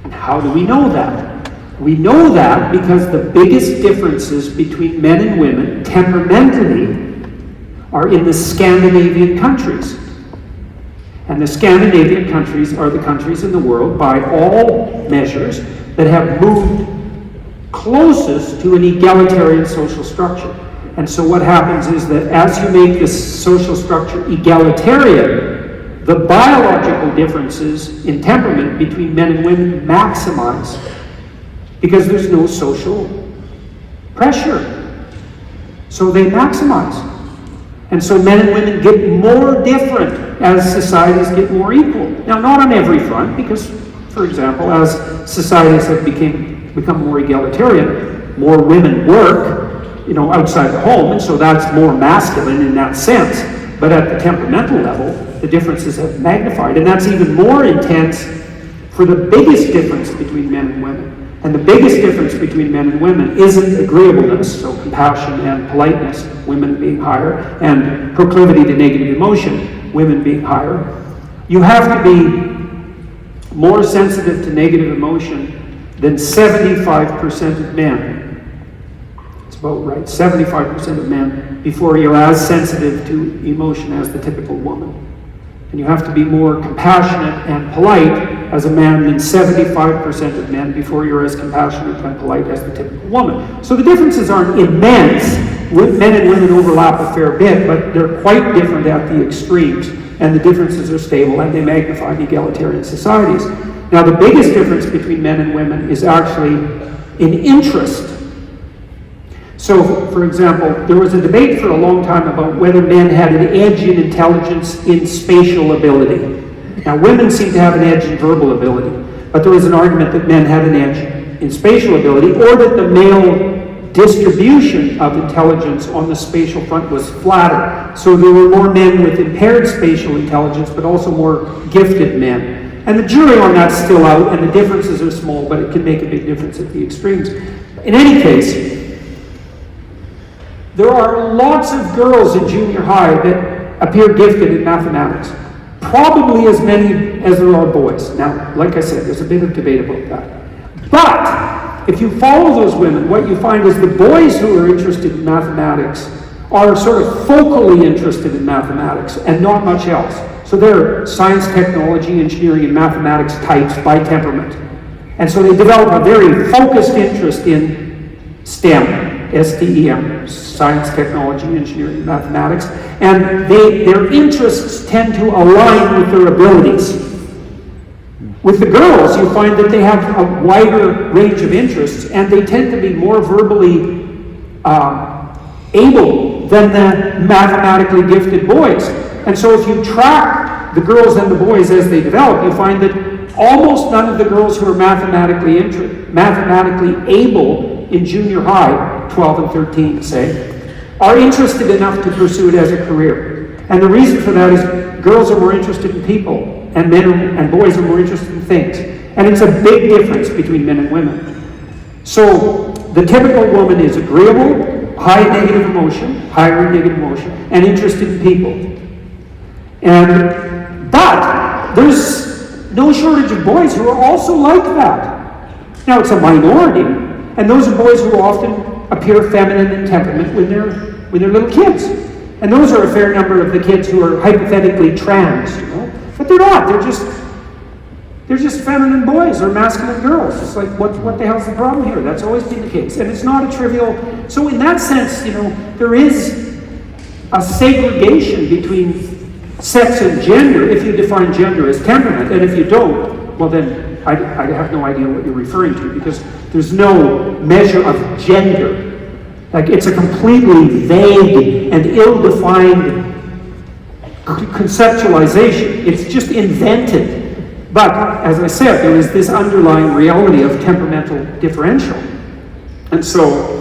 And how do we know that? We know that because the biggest differences between men and women temperamentally are in the Scandinavian countries. And the Scandinavian countries are the countries in the world, by all measures, that have moved closest to an egalitarian social structure. And so what happens is that as you make this social structure egalitarian, the biological differences in temperament between men and women maximize, because there's no social pressure. So they maximize. And so men and women get more different as societies get more equal. Now, not on every front, because, for example, as societies have become more egalitarian, more women work, you know, outside the home, and so that's more masculine in that sense. But at the temperamental level, the differences have magnified, and that's even more intense for the biggest difference between men and women. And the biggest difference between men and women isn't agreeableness, so compassion and politeness, women being higher, and proclivity to negative emotion, women being higher. You have to be more sensitive to negative emotion than 75% of men. It's about right, 75% of men, before you're as sensitive to emotion as the typical woman. And you have to be more compassionate and polite as a man than 75% of men before you're as compassionate and polite as the typical woman. So the differences aren't immense. Men and women overlap a fair bit, but they're quite different at the extremes. And the differences are stable, and they magnify the egalitarian societies. Now, the biggest difference between men and women is actually in interest. So, for example, there was a debate for a long time about whether men had an edge in intelligence in spatial ability. Now, women seem to have an edge in verbal ability, but there was an argument that men had an edge in spatial ability, or that the male distribution of intelligence on the spatial front was flatter. So there were more men with impaired spatial intelligence, but also more gifted men. And the jury on that's still out, and the differences are small, but it can make a big difference at the extremes. In any case, there are lots of girls in junior high that appear gifted in mathematics. Probably as many as there are boys. Now, like I said, there's a bit of debate about that. But if you follow those women, what you find is the boys who are interested in mathematics are sort of focally interested in mathematics and not much else. So they're science, technology, engineering, and mathematics types by temperament. And so they develop a very focused interest in STEM. STEM, science, technology, engineering, and mathematics, and their interests tend to align with their abilities. With the girls, you find that they have a wider range of interests, and they tend to be more verbally able than the mathematically gifted boys. And so if you track the girls and the boys as they develop, you find that almost none of the girls who are mathematically able in junior high, 12 and 13 say, are interested enough to pursue it as a career. And the reason for that is girls are more interested in people, and men and boys are more interested in things. And it's a big difference between men and women. So the typical woman is agreeable, high negative emotion, higher in negative emotion, and interested in people. But there's no shortage of boys who are also like that. Now, it's a minority, and those are boys who often appear feminine in temperament when they're little kids. And those are a fair number of the kids who are hypothetically trans, you know. But they're not. They're just feminine boys or masculine girls. It's like, what the hell's the problem here? That's always been the case. And it's not a trivial... So in that sense, you know, there is a segregation between sex and gender if you define gender as temperament. And if you don't, well then, I have no idea what you're referring to, because there's no measure of gender. Like, it's a completely vague and ill-defined conceptualization. It's just invented. But, as I said, there is this underlying reality of temperamental differential. And so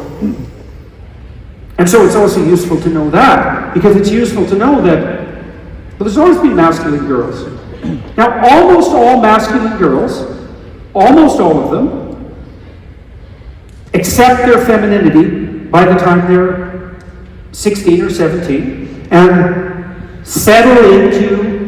it's also useful to know that, because it's useful to know that, well, there's always been masculine girls. Now, almost all masculine girls, almost all of them, accept their femininity by the time they're 16 or 17 and settle into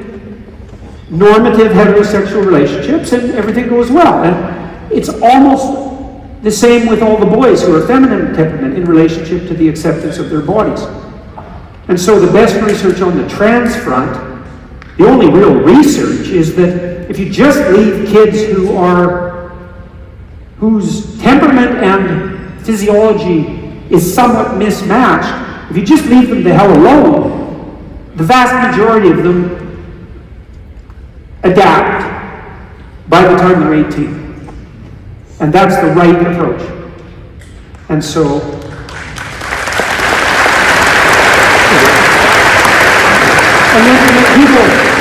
normative heterosexual relationships, and everything goes well. And it's almost the same with all the boys who are feminine temperament in relationship to the acceptance of their bodies. And so the best research on the trans front, the only real research, is that if you just leave kids whose temperament and physiology is somewhat mismatched, if you just leave them the hell alone, the vast majority of them adapt by the time they're 18. And that's the right approach. And so, and then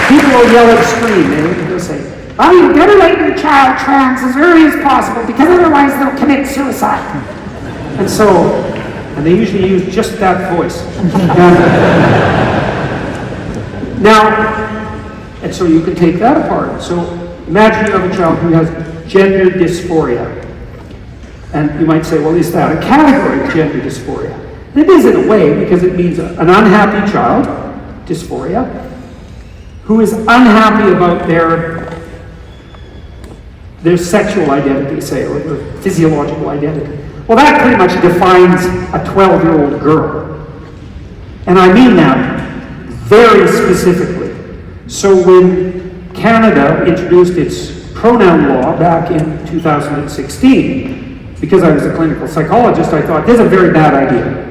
people will yell and scream, and they'll say, "Oh, you better let your child trans as early as possible, because otherwise they'll commit suicide." And they usually use just that voice. And so you can take that apart. So imagine you have a child who has gender dysphoria. And you might say, well, is that a category of gender dysphoria? And it is in a way, because it means an unhappy child, dysphoria, who is unhappy about their sexual identity, say, or their physiological identity. Well, that pretty much defines a 12-year-old girl. And I mean that very specifically. So when Canada introduced its pronoun law back in 2016, because I was a clinical psychologist, I thought, this is a very bad idea.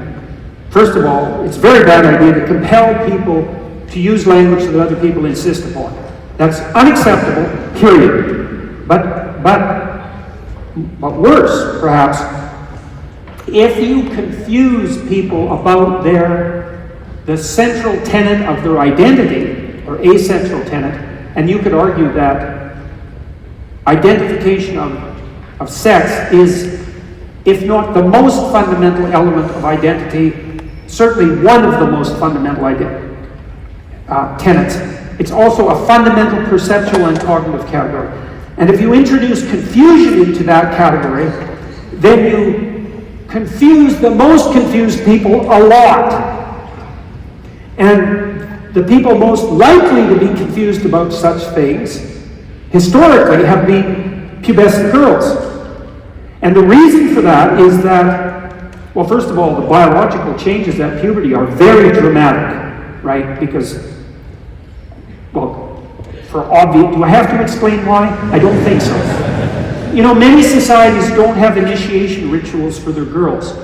First of all, it's a very bad idea to compel people to use language that other people insist upon. That's unacceptable, period. But worse, perhaps, if you confuse people about the central tenet of their identity, or a central tenet, and you could argue that identification of sex is, if not the most fundamental element of identity, certainly one of the most fundamental tenets. It's also a fundamental perceptual and cognitive category. And if you introduce confusion into that category, then you confuse the most confused people a lot. And the people most likely to be confused about such things, historically, have been pubescent girls. And the reason for that is that, well, first of all, the biological changes at puberty are very dramatic, right? Because, well, for obvious, do I have to explain why? I don't think so. You know, many societies don't have initiation rituals for their girls.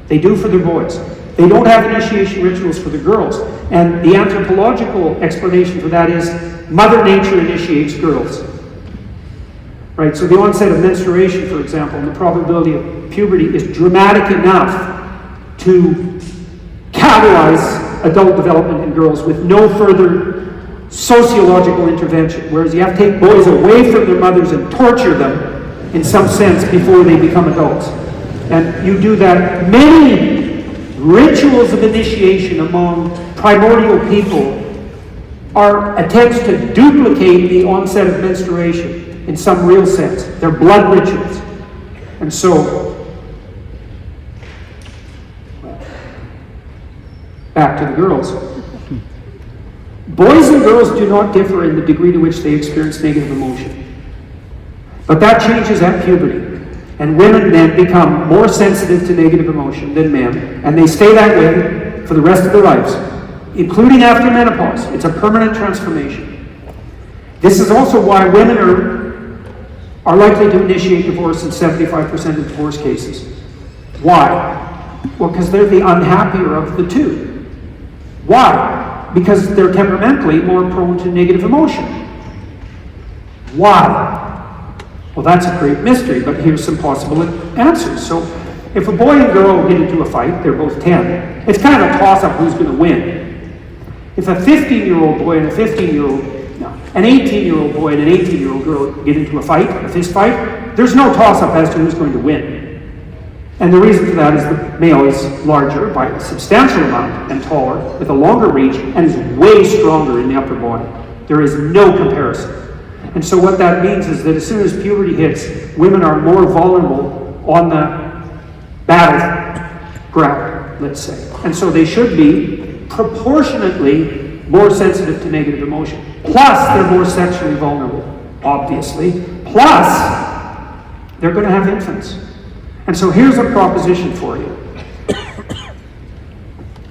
They do for their boys. They don't have initiation rituals for the girls. And the anthropological explanation for that is Mother Nature initiates girls. Right? So the onset of menstruation, for example, and the probability of puberty is dramatic enough to catalyze adult development in girls with no further sociological intervention. Whereas you have to take boys away from their mothers and torture them in some sense before they become adults. And you do that. Many rituals of initiation among primordial people are attempts to duplicate the onset of menstruation in some real sense. They're blood rituals. And so, back to the girls. Boys and girls do not differ in the degree to which they experience negative emotion. But that changes at puberty. And women then become more sensitive to negative emotion than men, and they stay that way for the rest of their lives, including after menopause. It's a permanent transformation. This is also why women are likely to initiate divorce in 75% of divorce cases. Why? Well, because they're the unhappier of the two. Why? Because they're temperamentally more prone to negative emotion. Why? Well, that's a great mystery, but here's some possible answers. So, if a boy and girl get into a fight, they're both 10, it's kind of a toss-up who's going to win. If a 15-year-old boy and an 18-year-old boy and an 18-year-old girl get into a fight, a fist fight, there's no toss-up as to who's going to win. And the reason for that is the male is larger by a substantial amount and taller, with a longer reach, and is way stronger in the upper body. There is no comparison. And so what that means is that as soon as puberty hits, women are more vulnerable on the battleground, let's say. And so they should be proportionately more sensitive to negative emotion. Plus, they're more sexually vulnerable, obviously. Plus, they're going to have infants. And so here's a proposition for you.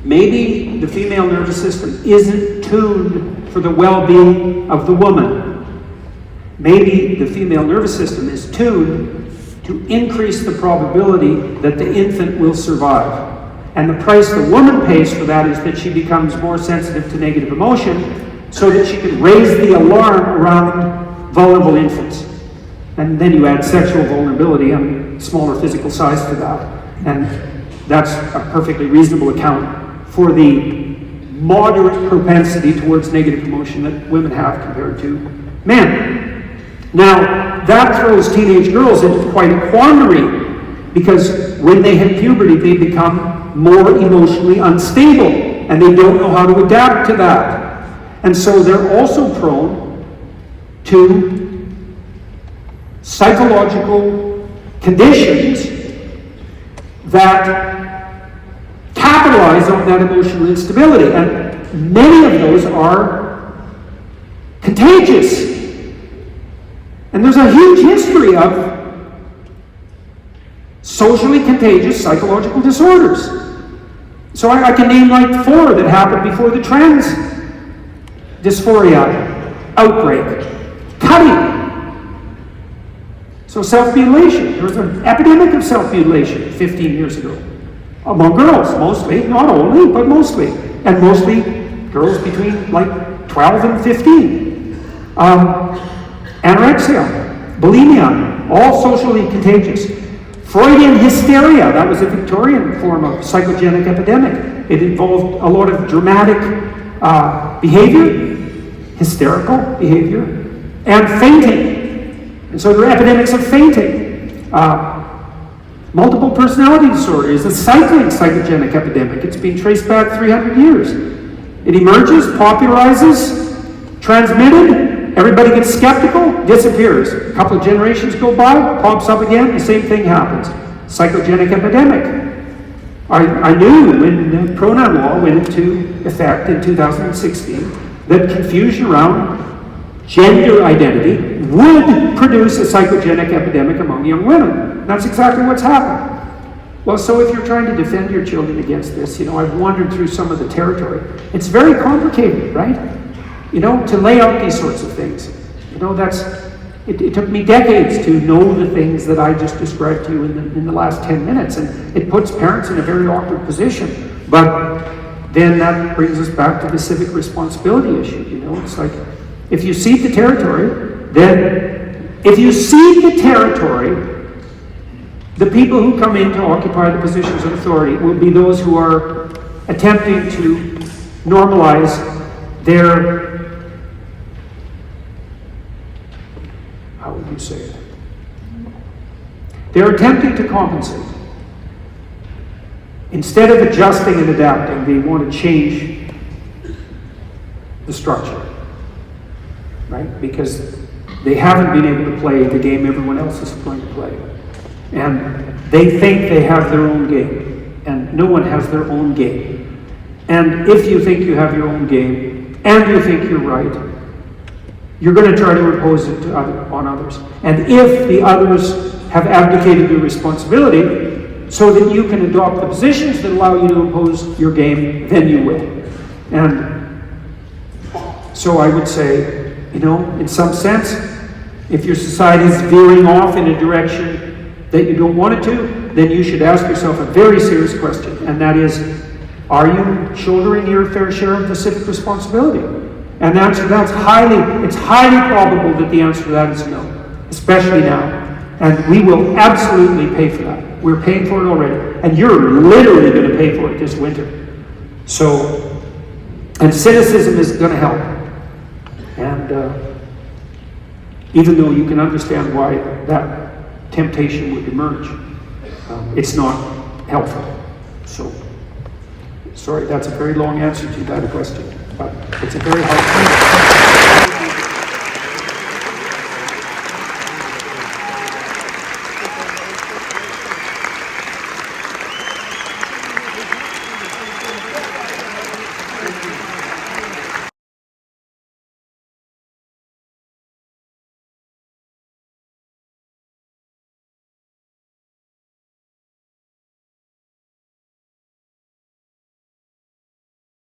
Maybe the female nervous system isn't tuned for the well-being of the woman. Maybe the female nervous system is tuned to increase the probability that the infant will survive. And the price the woman pays for that is that she becomes more sensitive to negative emotion so that she can raise the alarm around vulnerable infants. And then you add sexual vulnerability and smaller physical size to that. And that's a perfectly reasonable account for the moderate propensity towards negative emotion that women have compared to men. Now, that throws teenage girls into quite a quandary, because when they hit puberty, they become more emotionally unstable, and they don't know how to adapt to that. And so they're also prone to psychological conditions that capitalize on that emotional instability. And many of those are contagious. And there's a huge history of socially contagious psychological disorders. So I can name like 4 that happened before the trans dysphoria outbreak. Cutting. So self-mutilation. There was an epidemic of self-mutilation 15 years ago. Among girls, mostly. Not only, but mostly. And mostly girls between like 12 and 15. Anorexia, bulimia, all socially contagious. Freudian hysteria, that was a Victorian form of psychogenic epidemic. It involved a lot of dramatic behavior, hysterical behavior, and fainting. And so there are epidemics of fainting. Multiple personality disorder is a cycling psychogenic epidemic. It's been traced back 300 years. It emerges, popularizes, transmitted, everybody gets skeptical, disappears. A couple of generations go by, pops up again, the same thing happens. Psychogenic epidemic. I knew when the pronoun law went into effect in 2016 that confusion around gender identity would produce a psychogenic epidemic among young women. That's exactly what's happened. Well, so if you're trying to defend your children against this, I've wandered through some of the territory. It's very complicated, right? To lay out these sorts of things. It took me decades to know the things that I just described to you in the last 10 minutes, and it puts parents in a very awkward position. But then that brings us back to the civic responsibility issue. It's like, if you cede the territory, the people who come in to occupy the positions of authority will be those who are attempting to normalize their, how would you say it? They're attempting to compensate. Instead of adjusting and adapting, they want to change the structure, right? Because they haven't been able to play the game everyone else is going to play. And they think they have their own game, and no one has their own game. And if you think you have your own game, and you think you're right, you're going to try to impose it on others. And if the others have abdicated their responsibility so that you can adopt the positions that allow you to impose your game, then you will. And so I would say, in some sense, if your society is veering off in a direction that you don't want it to, then you should ask yourself a very serious question, and that is, are you shouldering your fair share of the civic responsibility? And the answer to that's it's highly probable that the answer to that is no, especially now. And we will absolutely pay for that. We're paying for it already, and you're literally going to pay for it this winter. So, and cynicism is going to help. And even though you can understand why that temptation would emerge, it's not helpful. So, sorry, that's a very long answer to that question, but it's a very hard question.